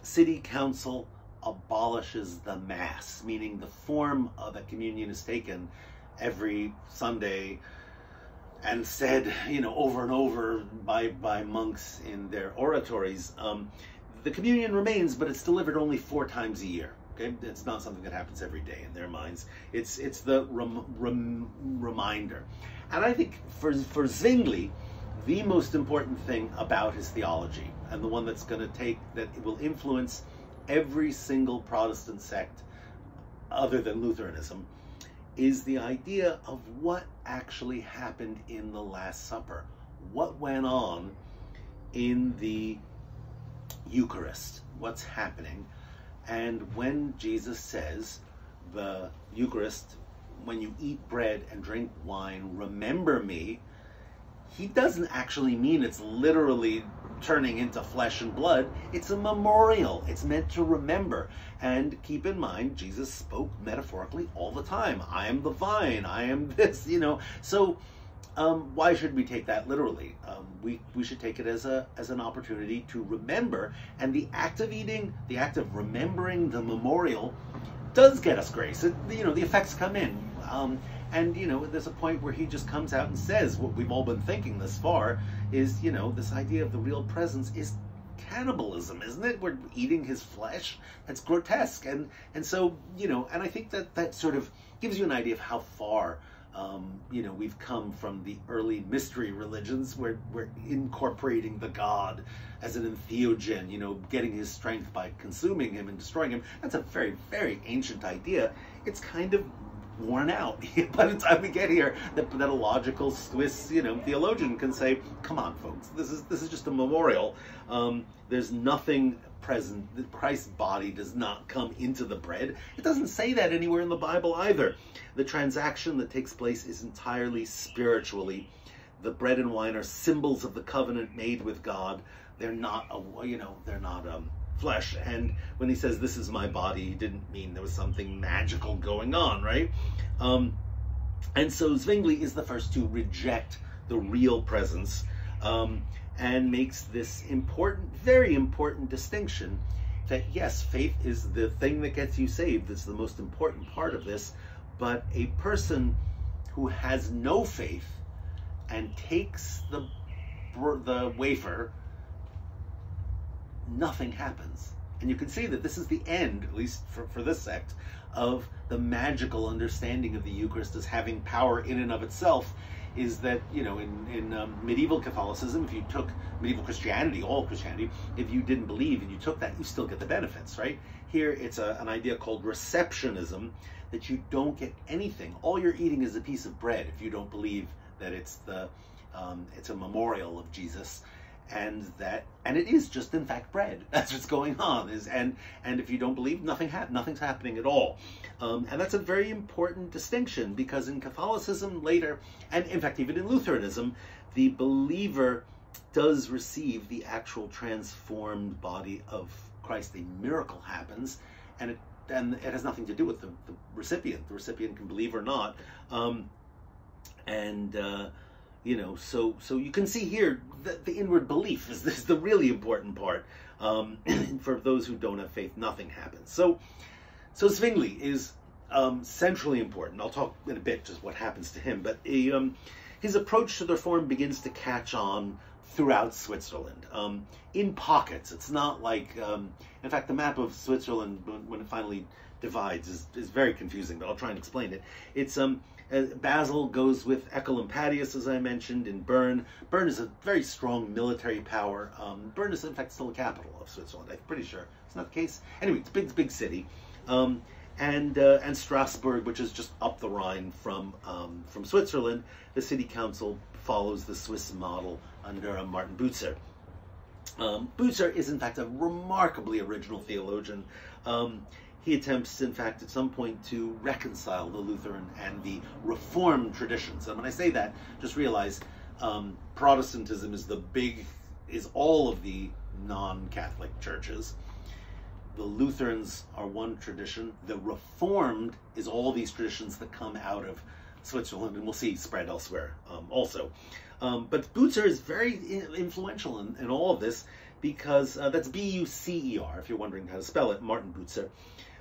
city council abolishes the Mass, meaning the form of a communion is taken every Sunday and said, over and over by monks in their oratories. The communion remains, but it's delivered only 4 times a year. Okay, it's not something that happens every day in their minds. It's the reminder. And I think for Zwingli, the most important thing about his theology, and the one that's going to that it will influence every single Protestant sect other than Lutheranism, is the idea of what actually happened in the Last Supper. What went on in the Eucharist? What's happening? And when Jesus says, the Eucharist, when you eat bread and drink wine, remember me, he doesn't actually mean it's literally turning into flesh and blood. It's a memorial. It's meant to remember. And keep in mind, Jesus spoke metaphorically all the time. I am the vine. I am this, So why should we take that literally? We should take it as an opportunity to remember. And the act of eating, the act of remembering the memorial does get us grace. The effects come in. And there's a point where he just comes out and says what we've all been thinking this far is, this idea of the real presence is cannibalism, isn't it? We're eating his flesh. That's grotesque. And so, and I think that sort of gives you an idea of how far, we've come from the early mystery religions where we're incorporating the God as an entheogen, getting his strength by consuming him and destroying him. That's a very, very ancient idea. It's kind of worn out by the time we get here, that a logical Swiss theologian can say, come on folks, this is just a memorial. There's nothing present. Christ's body does not come into the bread. It doesn't say that anywhere in the Bible either. The transaction that takes place is entirely spiritually. The bread and wine are symbols of the covenant made with God. They're not flesh. And when he says, this is my body, he didn't mean there was something magical going on, right? And so Zwingli is the first to reject the real presence, and makes this important, very important distinction that yes, faith is the thing that gets you saved. It's the most important part of this. But a person who has no faith and takes the wafer, nothing happens. And you can see that this is the end, at least for this sect, of the magical understanding of the Eucharist as having power in and of itself. Is that, in medieval Catholicism, if you took medieval Christianity, all Christianity, if you didn't believe and you took that, you still get the benefits, right? Here it's an idea called receptionism, that you don't get anything. All you're eating is a piece of bread if you don't believe that it's a memorial of Jesus. And it is just in fact bread. That's what's going on. And if you don't believe, nothing's happening at all. And that's a very important distinction, because in Catholicism later, and in fact even in Lutheranism, the believer does receive the actual transformed body of Christ. A miracle happens, and it has nothing to do with the recipient. The recipient can believe or not. So you can see here that the inward belief is the really important part. For those who don't have faith, nothing happens. So Zwingli is centrally important. I'll talk in a bit just what happens to him, but his approach to the reform begins to catch on throughout Switzerland, in pockets. It's not like, in fact, the map of Switzerland, when it finally divides, is very confusing, but I'll try and explain it. It's Basel goes with Ecolampadius, as I mentioned, in Bern. Bern is a very strong military power. Bern is, in fact, still the capital of Switzerland. I'm pretty sure it's not the case. Anyway, it's a big city. And Strasbourg, which is just up the Rhine from Switzerland. The city council follows the Swiss model under Martin Bucer. Bucer is, in fact, a remarkably original theologian. He attempts, in fact, at some point to reconcile the Lutheran and the Reformed traditions. And when I say that, just realize Protestantism is all of the non-Catholic churches. The Lutherans are one tradition. The Reformed is all these traditions that come out of Switzerland, and we'll see spread elsewhere also. But Bucer is very influential in all of this, because that's B-U-C-E-R, if you're wondering how to spell it, Martin Bucer,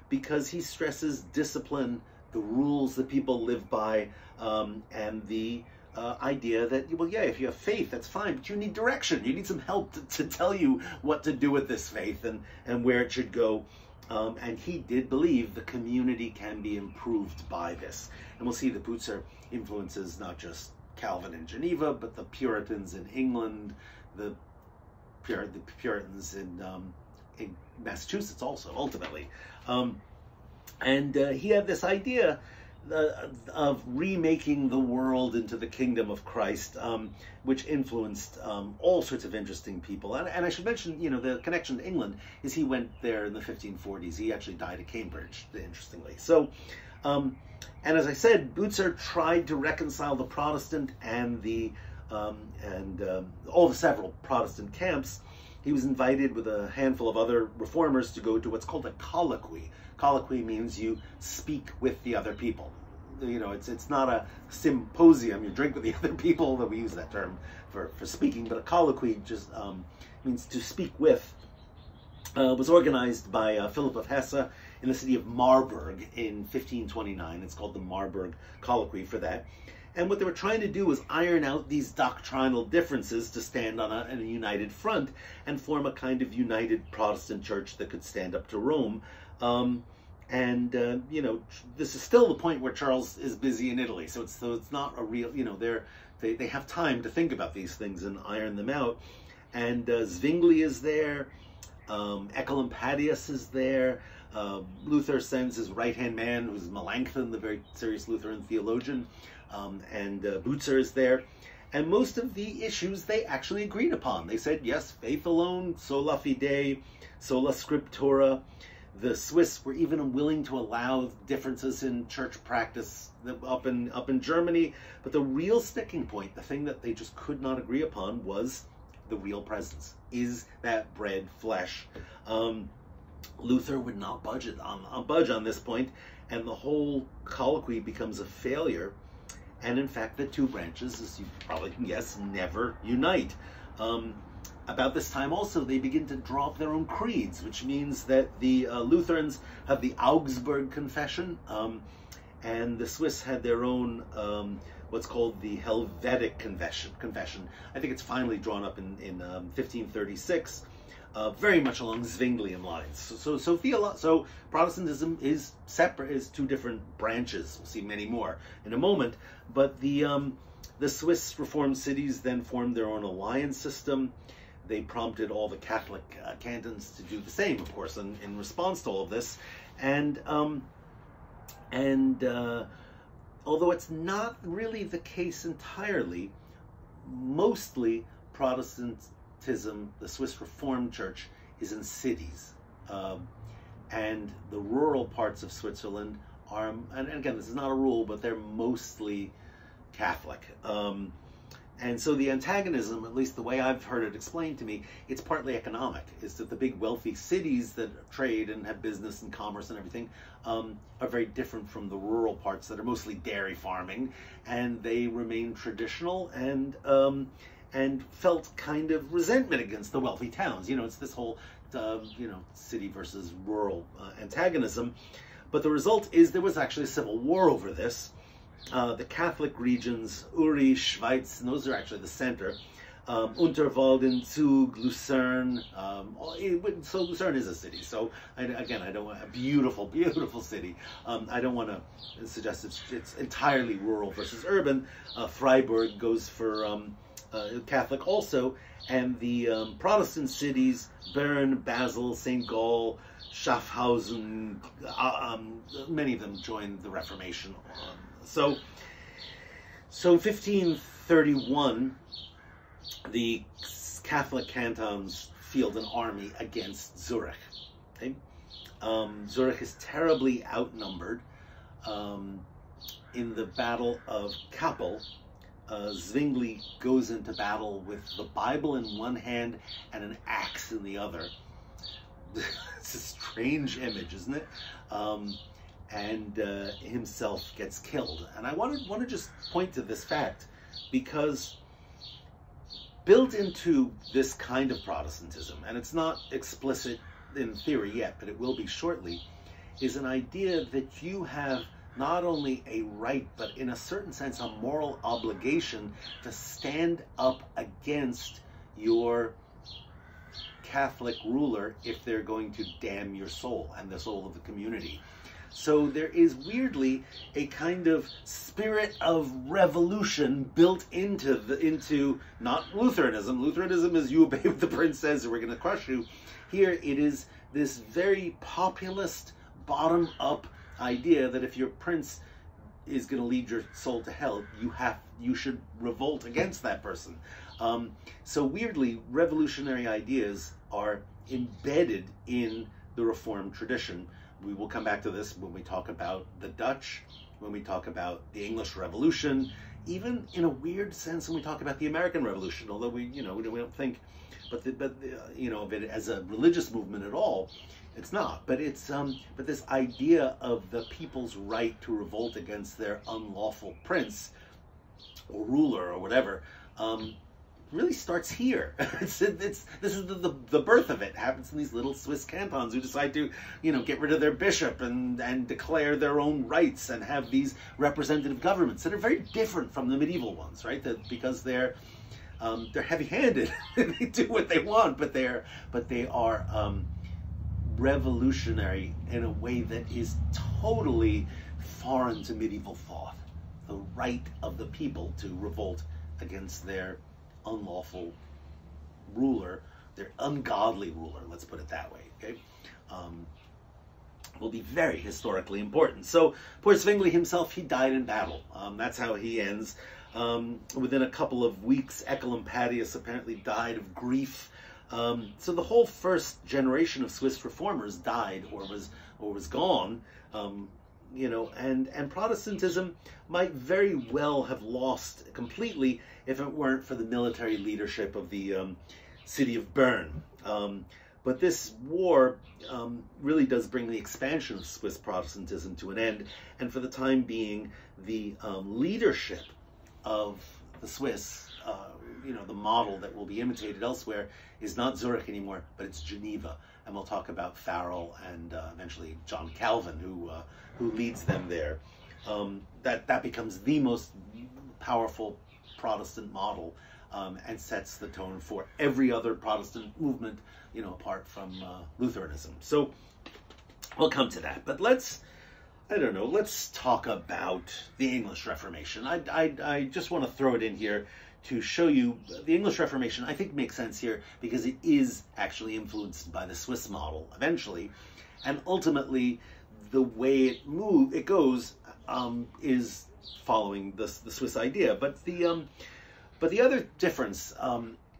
because he stresses discipline, the rules that people live by, and the idea that, well, yeah, if you have faith, that's fine, but you need direction. You need some help to tell you what to do with this faith and where it should go. And he did believe the community can be improved by this. And we'll see that Bucer influences not just Calvin in Geneva, but the Puritans in England, the Puritans in Massachusetts also, ultimately. And he had this idea of remaking the world into the kingdom of Christ, which influenced all sorts of interesting people. And I should mention, the connection to England is he went there in the 1540s. He actually died at Cambridge, interestingly. So, and as I said, Bucer tried to reconcile the Protestant and all the several Protestant camps he was invited with a handful of other reformers to go to what's called a colloquy. Colloquy means you speak with the other people. You know, it's not a symposium, you drink with the other people, though we use that term for speaking, but a colloquy just means to speak with. Was organized by Philip of Hesse in the city of Marburg in 1529. It's called the Marburg Colloquy for that. And what they were trying to do was iron out these doctrinal differences to stand on a united front and form a kind of united Protestant church that could stand up to Rome. You know, this is still the point where Charles is busy in Italy, so it's not a real, you know, they have time to think about these things and iron them out. And Zwingli is there, Ecolampadius is there. Luther sends his right-hand man, who's Melanchthon, the very serious Lutheran theologian, and Butzer is there. And most of the issues they actually agreed upon. They said, yes, faith alone, sola fide, sola scriptura. The Swiss were even willing to allow differences in church practice up in Germany. But the real sticking point, the thing that they just could not agree upon, was the real presence. Is that bread flesh? Luther would not budge on this point, and the whole colloquy becomes a failure. And in fact, the two branches, as you probably can guess, never unite. About this time also, they begin to draw up their own creeds, which means that the Lutherans have the Augsburg Confession, and the Swiss had their own what's called the Helvetic Confession. I think it's finally drawn up in 1536, very much along Zwinglian lines. So Protestantism is separate, is two different branches. We'll see many more in a moment. But the Swiss Reformed cities then formed their own alliance system. They prompted all the Catholic cantons to do the same, of course, in response to all of this. And although it's not really the case entirely, mostly Protestantism, the Swiss Reformed Church, is in cities. And the rural parts of Switzerland are, and again, this is not a rule, but they're mostly Catholic. And so the antagonism, at least the way I've heard it explained to me, it's partly economic. Is that the big wealthy cities that trade and have business and commerce and everything are very different from the rural parts that are mostly dairy farming, and they remain traditional and felt kind of resentment against the wealthy towns. You know, it's this whole city versus rural antagonism. But the result is there was actually a civil war over this. The Catholic regions, Uri, Schweiz, and those are actually the center. Unterwalden, Zug, Lucerne. So Lucerne is a city. So I don't want a beautiful, beautiful city. I don't want to suggest it's entirely rural versus urban. Freiburg goes for Catholic also, and the Protestant cities, Bern, Basel, St. Gall, Schaffhausen, many of them joined the Reformation. So 1531, the Catholic cantons field an army against Zurich. Okay? Zurich is terribly outnumbered. In the Battle of Kappel, Zwingli goes into battle with the Bible in one hand and an axe in the other. It's a strange image, isn't it? And himself gets killed. And I want to just point to this fact, because built into this kind of Protestantism, and it's not explicit in theory yet, but it will be shortly, is an idea that you have not only a right, but in a certain sense, a moral obligation to stand up against your Catholic ruler if they're going to damn your soul and the soul of the community. So there is weirdly a kind of spirit of revolution built into not Lutheranism. Lutheranism is you obey what the prince says or we're going to crush you. Here it is this very populist, bottom-up idea that if your prince is going to lead your soul to hell, you should revolt against that person. So weirdly, revolutionary ideas are embedded in the Reformed tradition. We will come back to this when we talk about the Dutch, when we talk about the English Revolution even in a weird sense when we talk about the American Revolution, although we don't think, of it as a religious movement at all. It's not, but but this idea of the people's right to revolt against their unlawful prince or ruler or whatever, really starts here. This is the birth of it. It happens in these little Swiss cantons who decide to, get rid of their bishop and declare their own rights and have these representative governments that are very different from the medieval ones, right? Because they're heavy-handed. They do what they want, but they are revolutionary in a way that is totally foreign to medieval thought. The right of the people to revolt against their unlawful ruler, their ungodly ruler, let's put it that way, okay, will be very historically important. So poor Zwingli himself, he died in battle. That's how he ends. Within a couple of weeks, Ecolampadius apparently died of grief. So the whole first generation of Swiss reformers died or was gone. And Protestantism might very well have lost completely if it weren't for the military leadership of the city of Bern. But this war really does bring the expansion of Swiss Protestantism to an end, and for the time being, the leadership of the Swiss, the model that will be imitated elsewhere, is not Zurich anymore, but it's Geneva. And we'll talk about Farel and eventually John Calvin, who leads them there. That becomes the most powerful Protestant model, and sets the tone for every other Protestant movement, apart from Lutheranism. So we'll come to that. But let's talk about the English Reformation. I just want to throw it in here to show you the English Reformation. I think makes sense here because it is actually influenced by the Swiss model eventually, and ultimately the way it goes is following the Swiss idea. But the other difference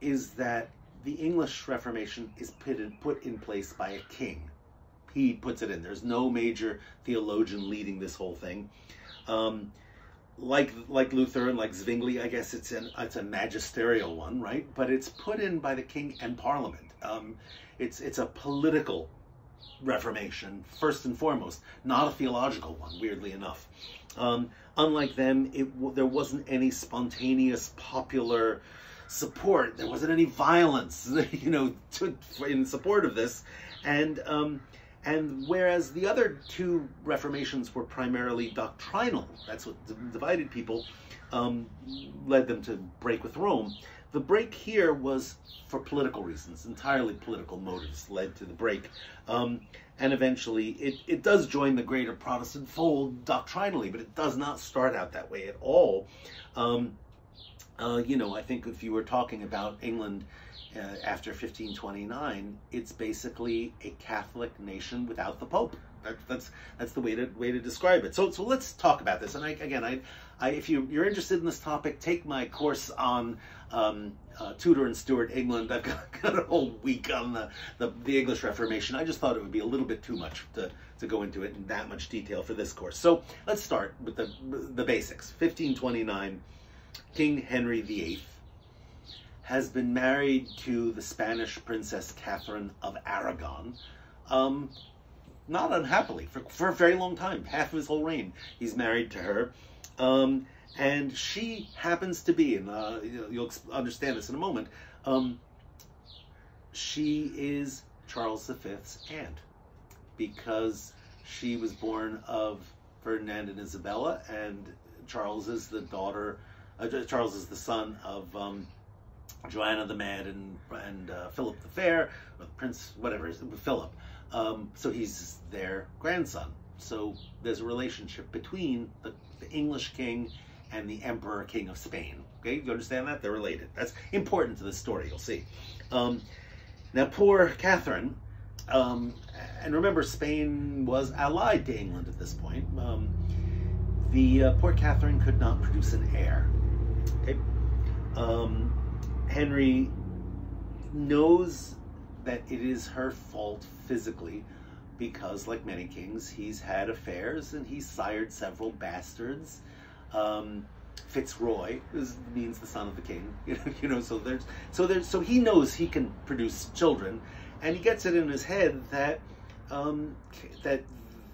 is that the English Reformation is put in place by a king. He puts it in. There's no major theologian leading this whole thing. Like Luther and like Zwingli, I guess it's a magisterial one, right? But it's put in by the king and parliament. It's a political Reformation, first and foremost, not a theological one, weirdly enough. Unlike them, there wasn't any spontaneous popular support. There wasn't any violence, in support of this. And whereas the other two Reformations were primarily doctrinal, that's what divided people, led them to break with Rome. The break here was for political reasons, entirely political motives led to the break. And eventually it does join the greater Protestant fold doctrinally, but it does not start out that way at all. I think if you were talking about England after 1529, it's basically a Catholic nation without the Pope. That's the way to describe it. So let's talk about this. And if you're interested in this topic, take my course on Tudor and Stuart England. I've got a whole week on the English Reformation. I just thought it would be a little bit too much to go into it in that much detail for this course. So let's start with the basics. 1529, King Henry VIII has been married to the Spanish Princess Catherine of Aragon, not unhappily, for a very long time, half of his whole reign, he's married to her. And she happens to be, and you'll understand this in a moment, she is Charles V's aunt, because she was born of Ferdinand and Isabella, and Charles is the son of Joanna the Mad and Philip the Fair, or Prince, whatever, Philip. So he's their grandson. So there's a relationship between the English king and the Emperor King of Spain. Okay, you understand that? They're related. That's important to the story, you'll see. Now, poor Catherine, and remember, Spain was allied to England at this point. The poor Catherine could not produce an heir. Okay. Henry knows that it is her fault physically because, like many kings, he's had affairs and he's sired several bastards. Fitzroy means the son of the king, so he knows he can produce children, and he gets it in his head that that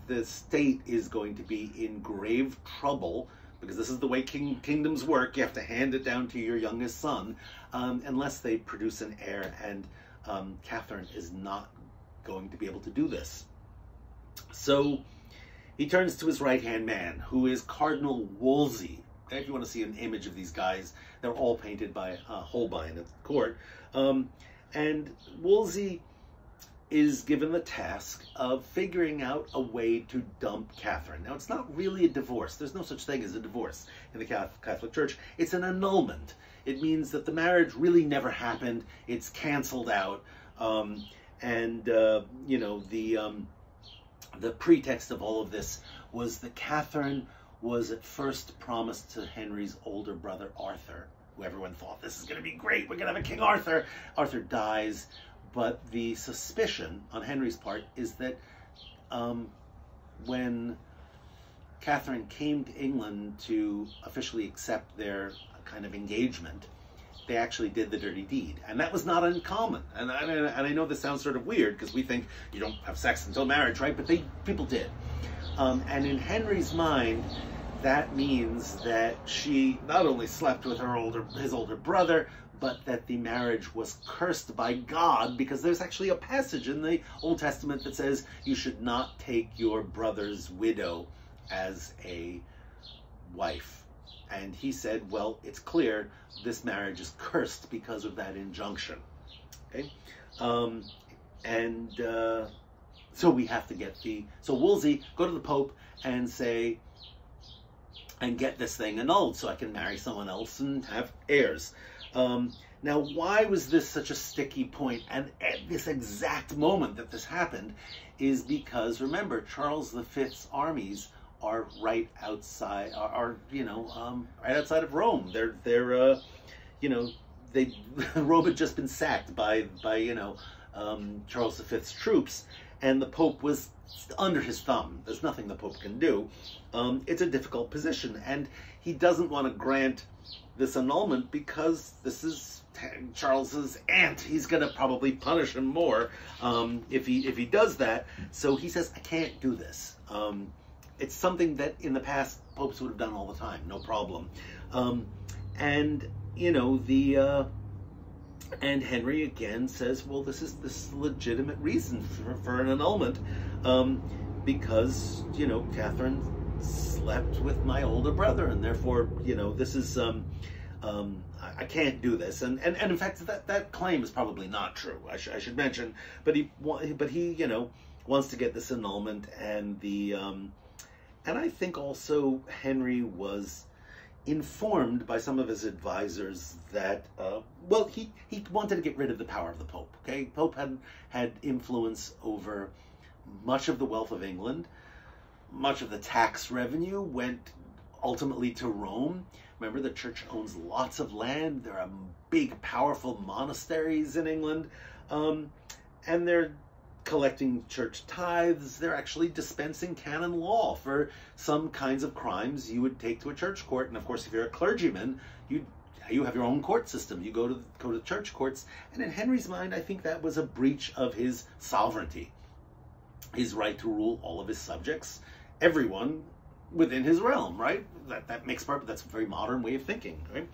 the state is going to be in grave trouble, because this is the way kingdoms work. You have to hand it down to your youngest son, unless they produce an heir, and Catherine is not going to be able to do this. So he turns to his right-hand man, who is Cardinal Wolsey. Okay, if you want to see an image of these guys, they're all painted by Holbein at the court. And Wolsey is given the task of figuring out a way to dump Catherine. Now, it's not really a divorce. There's no such thing as a divorce in the Catholic Church. It's an annulment. It means that the marriage really never happened. It's canceled out. The pretext of all of this was that Catherine was at first promised to Henry's older brother Arthur, who everyone thought, this is going to be great, we're going to have a King Arthur. Arthur dies, but the suspicion on Henry's part is that when Catherine came to England to officially accept their kind of engagement, they actually did the dirty deed, and that was not uncommon. And I know this sounds sort of weird, because we think you don't have sex until marriage, right? But people did. And in Henry's mind, that means that she not only slept with his older brother, but that the marriage was cursed by God, because there's actually a passage in the Old Testament that says you should not take your brother's widow as a wife. And he said, well, it's clear this marriage is cursed because of that injunction. Okay? So we have to get so Wolsey, go to the Pope and say, and get this thing annulled so I can marry someone else and have heirs. Now, why was this such a sticky point? And at this exact moment that this happened is because, remember, Charles V's armies are right outside, right outside of Rome. Rome had just been sacked by Charles V's troops, and the Pope was under his thumb. There's nothing the Pope can do. It's a difficult position, and he doesn't want to grant this annulment because this is Charles's aunt. He's going to probably punish him more if he does that. So he says, I can't do this. It's something that in the past popes would have done all the time, no problem. And Henry again says, well, this is legitimate reason for an annulment, because Catherine slept with my older brother, and therefore this is I can't do this. And in fact that claim is probably not true. I should mention, but he wants to get this annulment, and I think also Henry was informed by some of his advisors that, he wanted to get rid of the power of the Pope. Okay, Pope had influence over much of the wealth of England. Much of the tax revenue went ultimately to Rome. Remember, the church owns lots of land. There are big, powerful monasteries in England, and they're collecting church tithes. They're actually dispensing canon law for some kinds of crimes you would take to a church court. And of course, if you're a clergyman, you have your own court system. You go to church courts. And in Henry's mind, I think that was a breach of his sovereignty, his right to rule all of his subjects, everyone within his realm, right? That makes part, but that's a very modern way of thinking, right?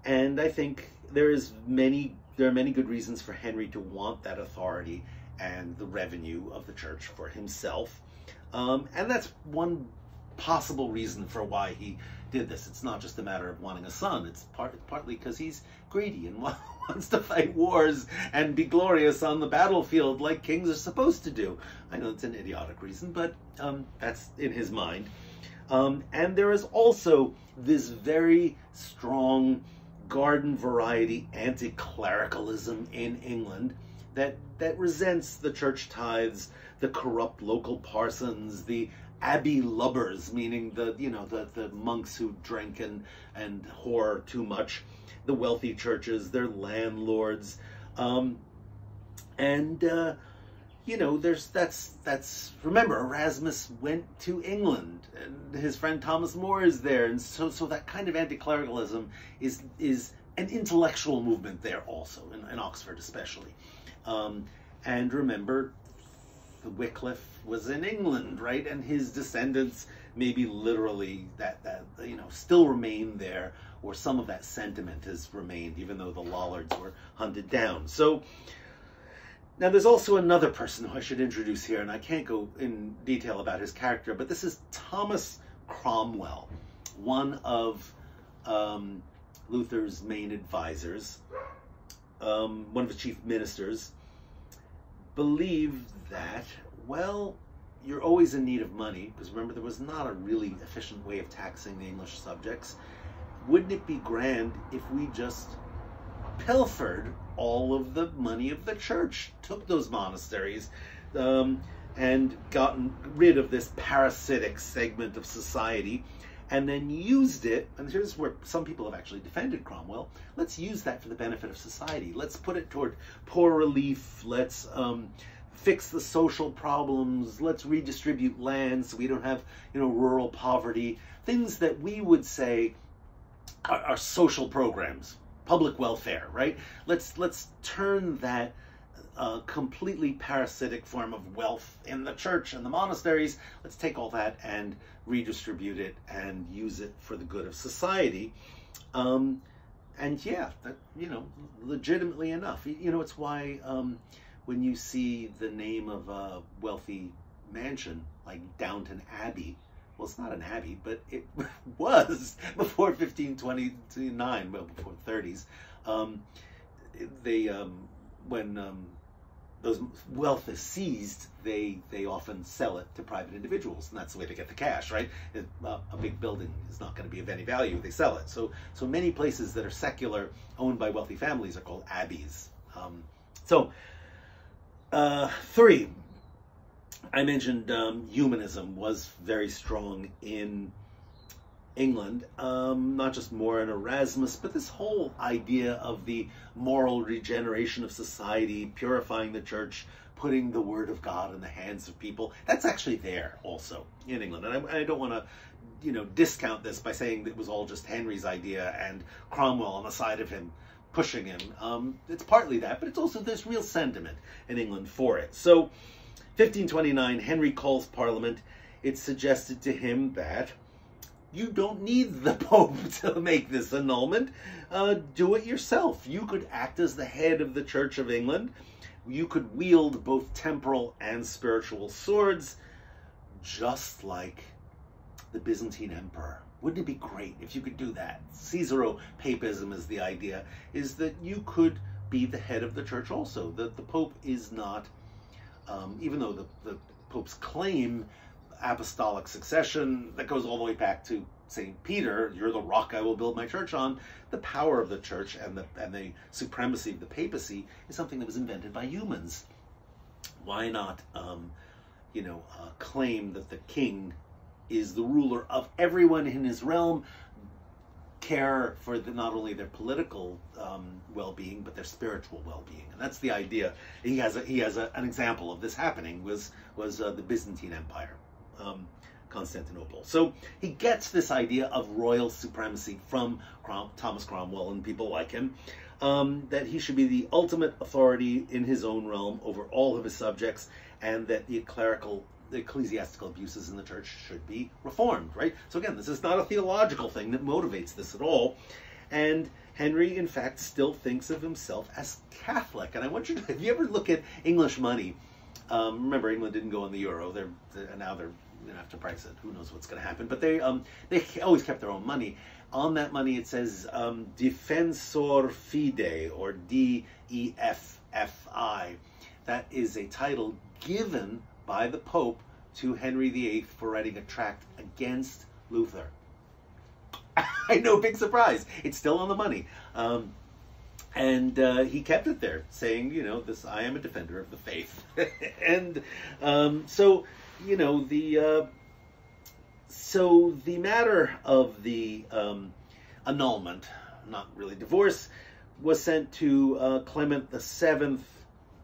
And I think there are many good reasons for Henry to want that authority and the revenue of the church for himself. And that's one possible reason for why he did this. It's not just a matter of wanting a son. It's partly because he's greedy and wants to fight wars and be glorious on the battlefield like kings are supposed to do. I know it's an idiotic reason, but that's in his mind. And there is also this very strong garden variety anti-clericalism in England that resents the church tithes, the corrupt local parsons, the abbey lubbers, meaning the monks who drink and whore too much, the wealthy churches, their landlords, remember, Erasmus went to England, and his friend Thomas More is there, and so that kind of anti-clericalism is an intellectual movement there also, in Oxford especially. And remember, Wycliffe was in England, right? And his descendants maybe literally that still remain there, or some of that sentiment has remained, even though the Lollards were hunted down. So now there's also another person who I should introduce here, and I can't go in detail about his character, but this is Thomas Cromwell, one of Luther's main advisors, one of his chief ministers. Believed that, well, you're always in need of money, because remember, there was not a really efficient way of taxing the English subjects. Wouldn't it be grand if we just pilfered all of the money of the church, took those monasteries, and gotten rid of this parasitic segment of society, and then used it, and here's where some people have actually defended Cromwell, let's use that for the benefit of society. Let's put it toward poor relief, let's fix the social problems, let's redistribute land so we don't have, rural poverty, things that we would say are social programs, public welfare, right? Let's turn that completely parasitic form of wealth in the church and the monasteries, let's take all that and redistribute it and use it for the good of society. And yeah, that, legitimately enough, it's why when you see the name of a wealthy mansion like Downton Abbey, well, it's not an abbey, but it was before 1529, well, before the 30s. When those wealth is seized, they often sell it to private individuals, and that's the way they get the cash, right? A big building is not going to be of any value; they sell it. So many places that are secular, owned by wealthy families, are called abbeys. Three. I mentioned humanism was very strong in England, not just More and Erasmus, but this whole idea of the moral regeneration of society, purifying the church, putting the word of God in the hands of people, that's actually there also in England. And I don't want to, discount this by saying that it was all just Henry's idea and Cromwell on the side of him pushing him. It's partly that, but it's also there's real sentiment in England for it. So 1529, Henry calls Parliament. It's suggested to him that you don't need the Pope to make this annulment. Do it yourself. You could act as the head of the Church of England. You could wield both temporal and spiritual swords, just like the Byzantine Emperor. Wouldn't it be great if you could do that? Caesaro-papism is the idea, is that you could be the head of the church also. The Pope is not, even though the Popes claim apostolic succession that goes all the way back to St. Peter, you're the rock I will build my church on, the power of the church and the supremacy of the papacy is something that was invented by humans. Why not, claim that the king is the ruler of everyone in his realm, care for not only their political well-being, but their spiritual well-being. And that's the idea. He has an example of this happening, was the Byzantine Empire, Constantinople. So he gets this idea of royal supremacy from Thomas Cromwell and people like him, that he should be the ultimate authority in his own realm over all of his subjects, and that the ecclesiastical abuses in the church should be reformed, right? So again, this is not a theological thing that motivates this at all. And Henry, in fact, still thinks of himself as Catholic. And I want you to, if you ever look at English money, remember, England didn't go in the euro. Now they're going to have to price it. Who knows what's going to happen? But they always kept their own money. On that money, it says Defensor Fidei, or DEFFI. That is a title given by the Pope to Henry VIII for writing a tract against Luther. I know, big surprise. It's still on the money. And he kept it there, saying, this, I am a defender of the faith. And so the matter of the annulment, not really divorce, was sent to Clement VII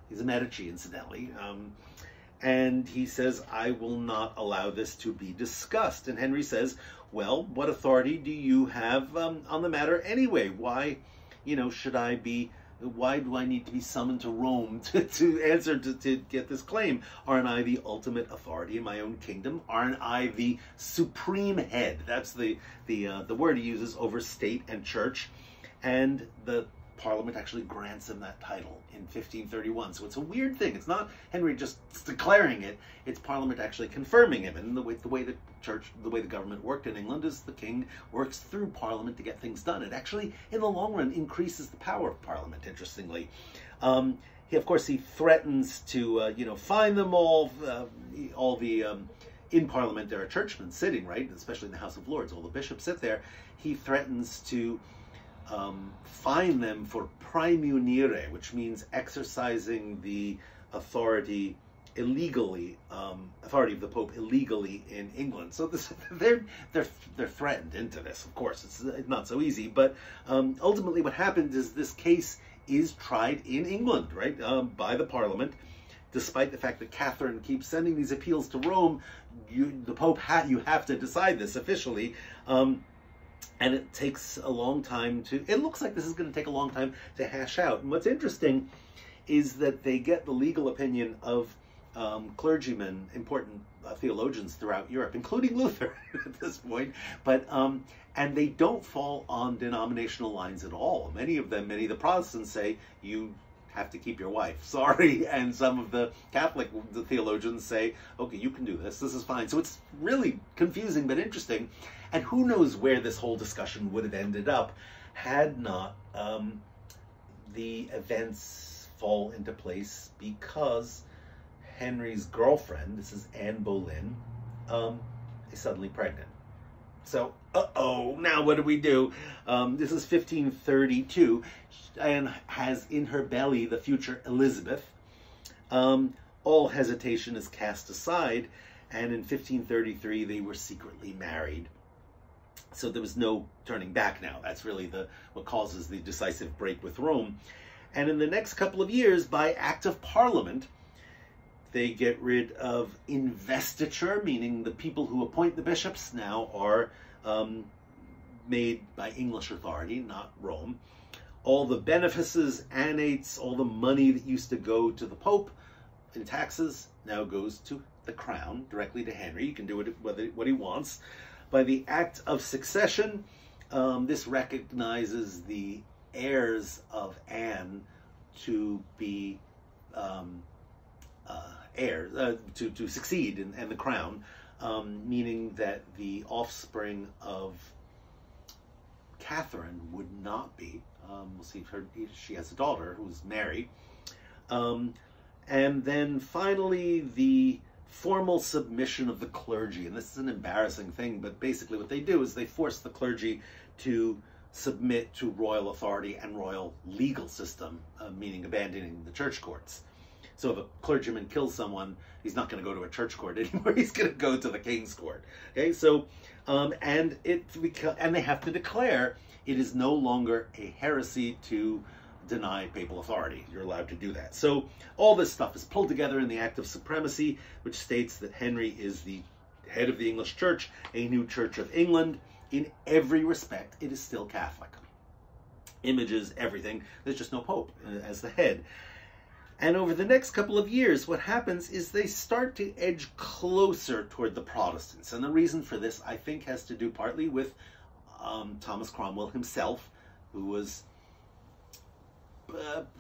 He's a Medici, incidentally. And he says, I will not allow this to be discussed. And Henry says, well, what authority do you have on the matter anyway? Why, why do I need to be summoned to Rome to answer to get this claim? Aren't I the ultimate authority in my own kingdom? Aren't I the supreme head? That's the word he uses over state and church. And the Parliament actually grants him that title in 1531. So it's a weird thing. It's not Henry just declaring it. It's Parliament actually confirming him. And the way the government worked in England is the king works through Parliament to get things done. It actually, in the long run, increases the power of Parliament, interestingly. Of course, he threatens to, fine them all. In Parliament, there are churchmen sitting, right? Especially in the House of Lords. All the bishops sit there. He threatens to fine them for praemunire, which means exercising the authority illegally, authority of the Pope illegally in England. So they're threatened into this. Of course, it's not so easy. But ultimately, what happened is this case is tried in England, right, by the Parliament. Despite the fact that Catherine keeps sending these appeals to Rome, the Pope you have to decide this officially. And it takes a long time it looks like this is going to take a long time to hash out. And what's interesting is that they get the legal opinion of clergymen, important theologians throughout Europe, including Luther at this point, but and they don't fall on denominational lines at all. Many of the Protestants say, you have to keep your wife, sorry, and some of the Catholic theologians say, okay, you can do this is fine. So it's really confusing but interesting, and who knows where this whole discussion would have ended up had not the events fall into place, because Henry's girlfriend, this is Anne Boleyn, is suddenly pregnant. So, now what do we do? This is 1532, and has in her belly the future Elizabeth. All hesitation is cast aside, and in 1533 they were secretly married. So there was no turning back now. That's really what causes the decisive break with Rome. And in the next couple of years, by Act of Parliament, they get rid of investiture, meaning the people who appoint the bishops now are made by English authority, not Rome. All the benefices, annates, all the money that used to go to the Pope in taxes now goes to the crown, directly to Henry. You can do what he wants. By the Act of Succession, this recognizes the heirs of Anne to be heirs, to succeed in the crown, meaning that the offspring of Catherine would not be. We'll see if she has a daughter who's Mary. And then finally, the formal submission of the clergy. And this is an embarrassing thing, but basically what they do is they force the clergy to submit to royal authority and royal legal system, meaning abandoning the church courts. So if a clergyman kills someone, he's not going to go to a church court anymore. He's going to go to the king's court. Okay, so and they have to declare it is no longer a heresy to deny papal authority. You're allowed to do that. So all this stuff is pulled together in the Act of Supremacy, which states that Henry is the head of the English Church, a new Church of England. In every respect, it is still Catholic. Images, everything. There's just no Pope as the head. And over the next couple of years, what happens is they start to edge closer toward the Protestants. And the reason for this, I think, has to do partly with Thomas Cromwell himself, who was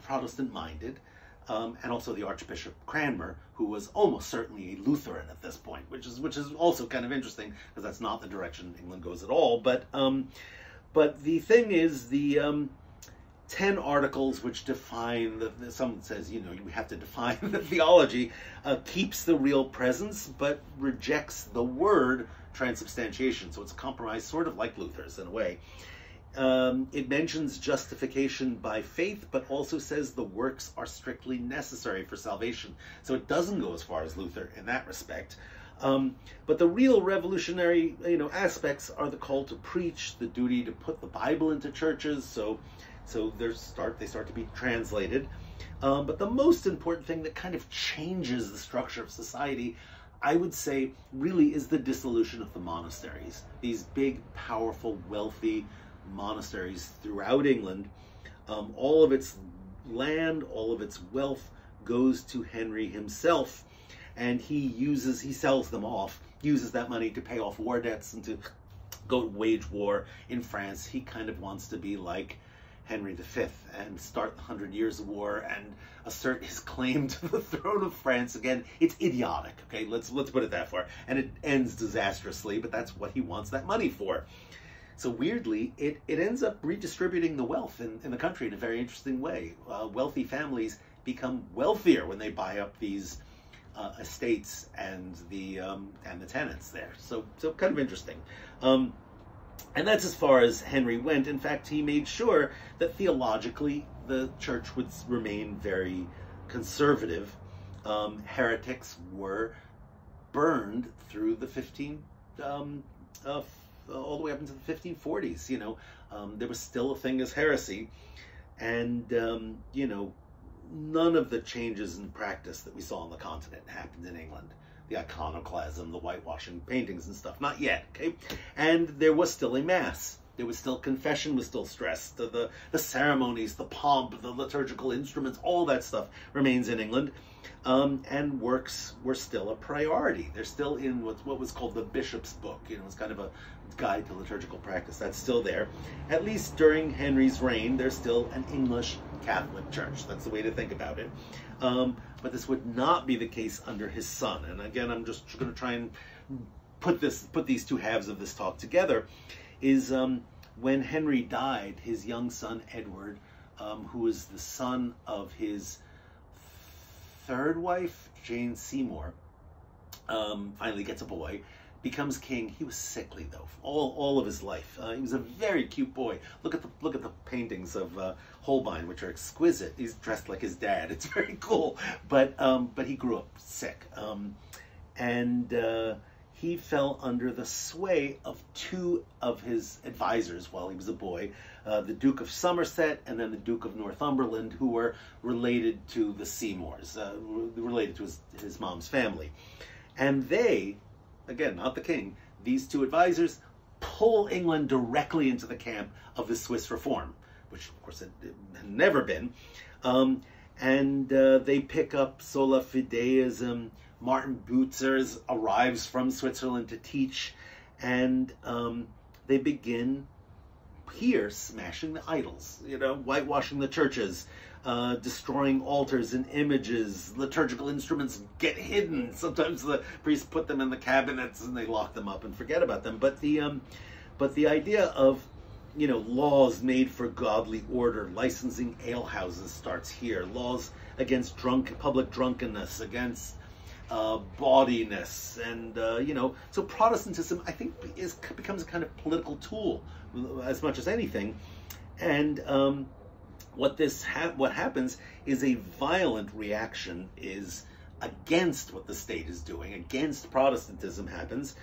Protestant-minded, and also the Archbishop Cranmer, who was almost certainly a Lutheran at this point, which is also kind of interesting, because that's not the direction England goes at all. But the thing is, the 10 articles which define, someone says, you have to define the theology, keeps the real presence, but rejects the word transubstantiation. So it's a compromise, sort of like Luther's in a way. It mentions justification by faith, but also says the works are strictly necessary for salvation. So it doesn't go as far as Luther in that respect. But the real revolutionary, aspects are the call to preach, the duty to put the Bible into churches. So they start to be translated. But the most important thing that kind of changes the structure of society, I would say, really is the dissolution of the monasteries. These big, powerful, wealthy monasteries throughout England, all of its land, all of its wealth goes to Henry himself, and he sells them off, uses that money to pay off war debts and to go wage war in France. He kind of wants to be like Henry V and start the 100 Years' War and assert his claim to the throne of France again. It's idiotic, okay? Let's put it that far. And it ends disastrously, but that's what he wants that money for. So weirdly, it ends up redistributing the wealth in the country in a very interesting way. Wealthy families become wealthier when they buy up these estates and the tenants there. So kind of interesting. And that's as far as Henry went. In fact, he made sure that theologically the church would remain very conservative. Heretics were burned through the all the way up into the 1540s. You know, there was still a thing as heresy, and you know, none of the changes in practice that we saw on the continent happened in England. The iconoclasm, the whitewashing paintings and stuff, not yet, okay? And there was still a mass. There was still, confession was still stressed. The ceremonies, the pomp, the liturgical instruments, all that stuff remains in England. And works were still a priority. They're still in what was called the bishop's book. You know, it's kind of a guide to liturgical practice. That's still there. At least during Henry's reign, there's still an English Catholic Church. That's the way to think about it. But this would not be the case under his son. And again, I'm just going to try and put these two halves of this talk together. Is when Henry died, his young son Edward, who was the son of his third wife, Jane Seymour, finally gets a boy, becomes king. He was sickly though, all of his life. He was a very cute boy. Look at the paintings of Holbein, which are exquisite. He's dressed like his dad. It's very cool. But he grew up sick, and he fell under the sway of two of his advisors while he was a boy, the Duke of Somerset and then the Duke of Northumberland, who were related to the Seymours, related to his mom's family. And they, again, not the king, these two advisors pull England directly into the camp of the Swiss reform, which of course it had never been. And they pick up sola fideism. Martin Bucer arrives from Switzerland to teach, and they begin here smashing the idols, you know, whitewashing the churches, destroying altars and images. Liturgical instruments get hidden. Sometimes the priests put them in the cabinets and they lock them up and forget about them. But the idea of, you know, laws made for godly order, licensing alehouses starts here. Laws against public drunkenness, against bawdiness, and you know, so Protestantism, I think, becomes a kind of political tool as much as anything. And what happens is a violent reaction is against what the state is doing, against Protestantism happens,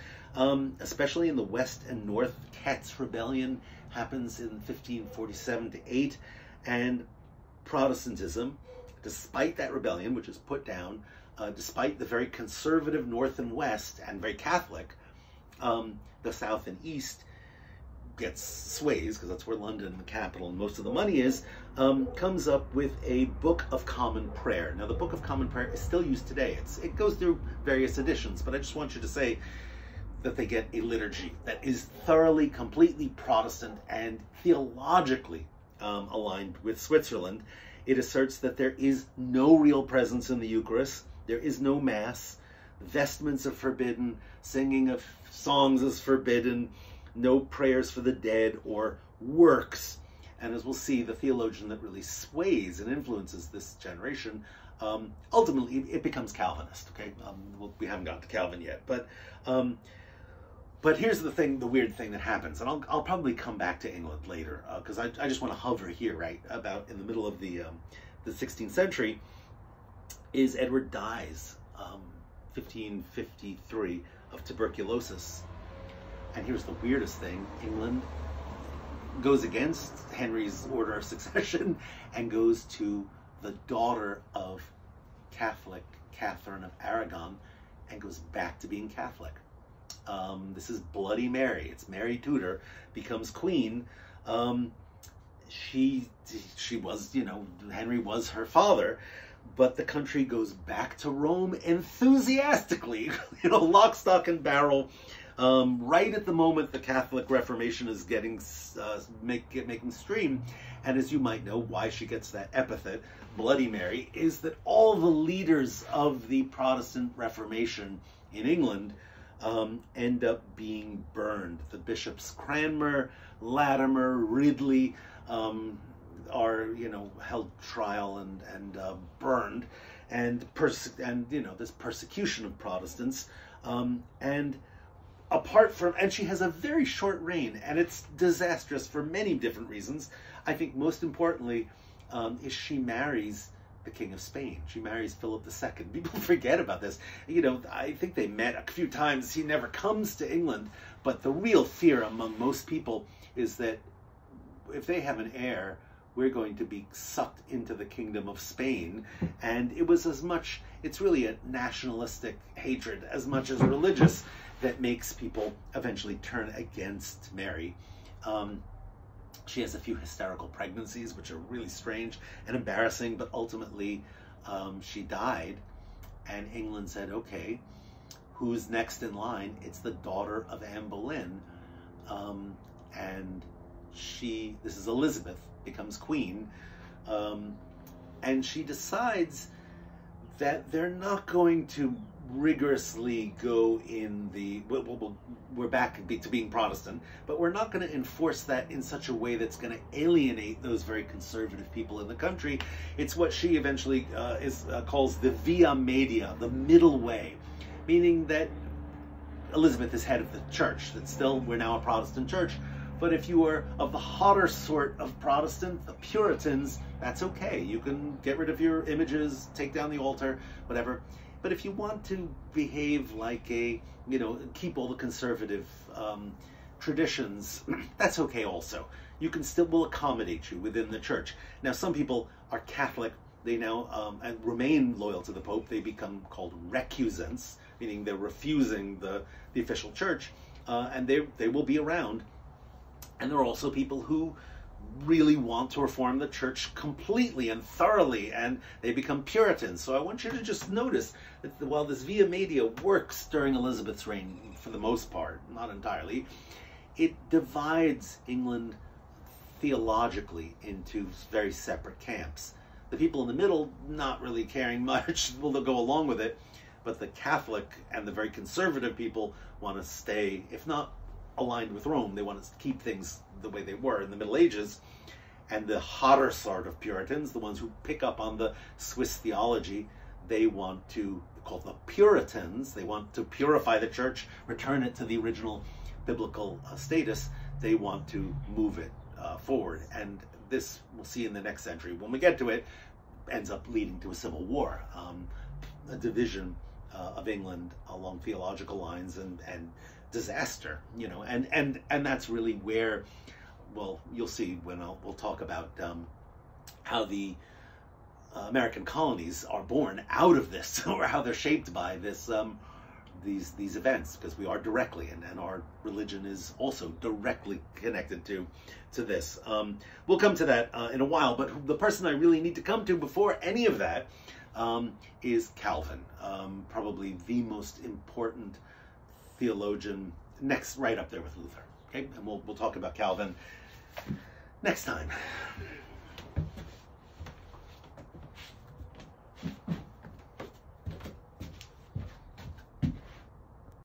especially in the West and North. Kett's Rebellion happens in 1547 to 8, and Protestantism, despite that rebellion, which is put down, despite the very conservative North and West and very Catholic, the South and East gets sways, because that's where London, the capital, and most of the money is, comes up with a Book of Common Prayer. Now, the Book of Common Prayer is still used today. It goes through various editions, but I just want you to say that they get a liturgy that is thoroughly, completely Protestant and theologically aligned with Switzerland. It asserts that there is no real presence in the Eucharist. There is no Mass. Vestments are forbidden. Singing of songs is forbidden. No prayers for the dead or works. And as we'll see, the theologian that really sways and influences this generation, ultimately it becomes Calvinist. Okay, we haven't gotten to Calvin yet, but here's the thing, the weird thing that happens, and I'll probably come back to England later, because I just want to hover here, right, about in the middle of the 16th century, is Edward dies, 1553, of tuberculosis. And here's the weirdest thing: England goes against Henry's order of succession and goes to the daughter of Catholic Catherine of Aragon, and goes back to being Catholic. This is Bloody Mary. It's Mary Tudor becomes queen. She was, Henry was her father, but the country goes back to Rome enthusiastically, lock, stock, and barrel. Right at the moment the Catholic Reformation is making stream. And as you might know, why she gets that epithet, Bloody Mary, is that all the leaders of the Protestant Reformation in England end up being burned. The bishops Cranmer, Latimer, Ridley are, held trial and burned, and this persecution of Protestants, and she has a very short reign, and it's disastrous for many different reasons. I think most importantly is she marries the King of Spain. She marries Philip II. People forget about this. I think they met a few times. He never comes to England, but the real fear among most people is that if they have an heir, we're going to be sucked into the kingdom of Spain. And it's really a nationalistic hatred as much as religious that makes people eventually turn against Mary. She has a few hysterical pregnancies, which are really strange and embarrassing, but ultimately she died, and England said, okay, who's next in line? It's the daughter of Anne Boleyn, and this is Elizabeth, becomes queen, and she decides that they're not going to rigorously go in we're back to being Protestant, but we're not going to enforce that in such a way that's going to alienate those very conservative people in the country. It's what she eventually calls the via media, the middle way, meaning that Elizabeth is head of the church, that still we're now a Protestant church, but if you are of the hotter sort of Protestant, the Puritans, that's okay. You can get rid of your images, take down the altar, whatever. But if you want to behave like keep all the conservative traditions, that's okay also. We'll accommodate you within the church. Now, some people are Catholic. They now and remain loyal to the Pope. They become called recusants, meaning they're refusing the official church, and they will be around. And there are also people who really want to reform the church completely and thoroughly, and they become Puritans. So I want you to just notice that while this via media works during Elizabeth's reign, for the most part, not entirely, it divides England theologically into very separate camps. The people in the middle, not really caring much, well, they'll go along with it, but the Catholic and the very conservative people want to stay, if not aligned with Rome, they want to keep things the way they were in the Middle Ages. And the hotter sort of Puritans, the ones who pick up on the Swiss theology, they want to call the Puritans. They want to purify the church, return it to the original biblical status. They want to move it forward. And this, we'll see in the next century, when we get to it, ends up leading to a civil war, a division of England along theological lines, and disaster, and that's really where, well, you'll see when we'll talk about how the American colonies are born out of this, or how they're shaped by this, these events, because we are directly, and our religion is also directly connected to this. We'll come to that in a while, but the person I really need to come to before any of that is Calvin, probably the most important theologian, next, right up there with Luther. Okay, and we'll talk about Calvin next time.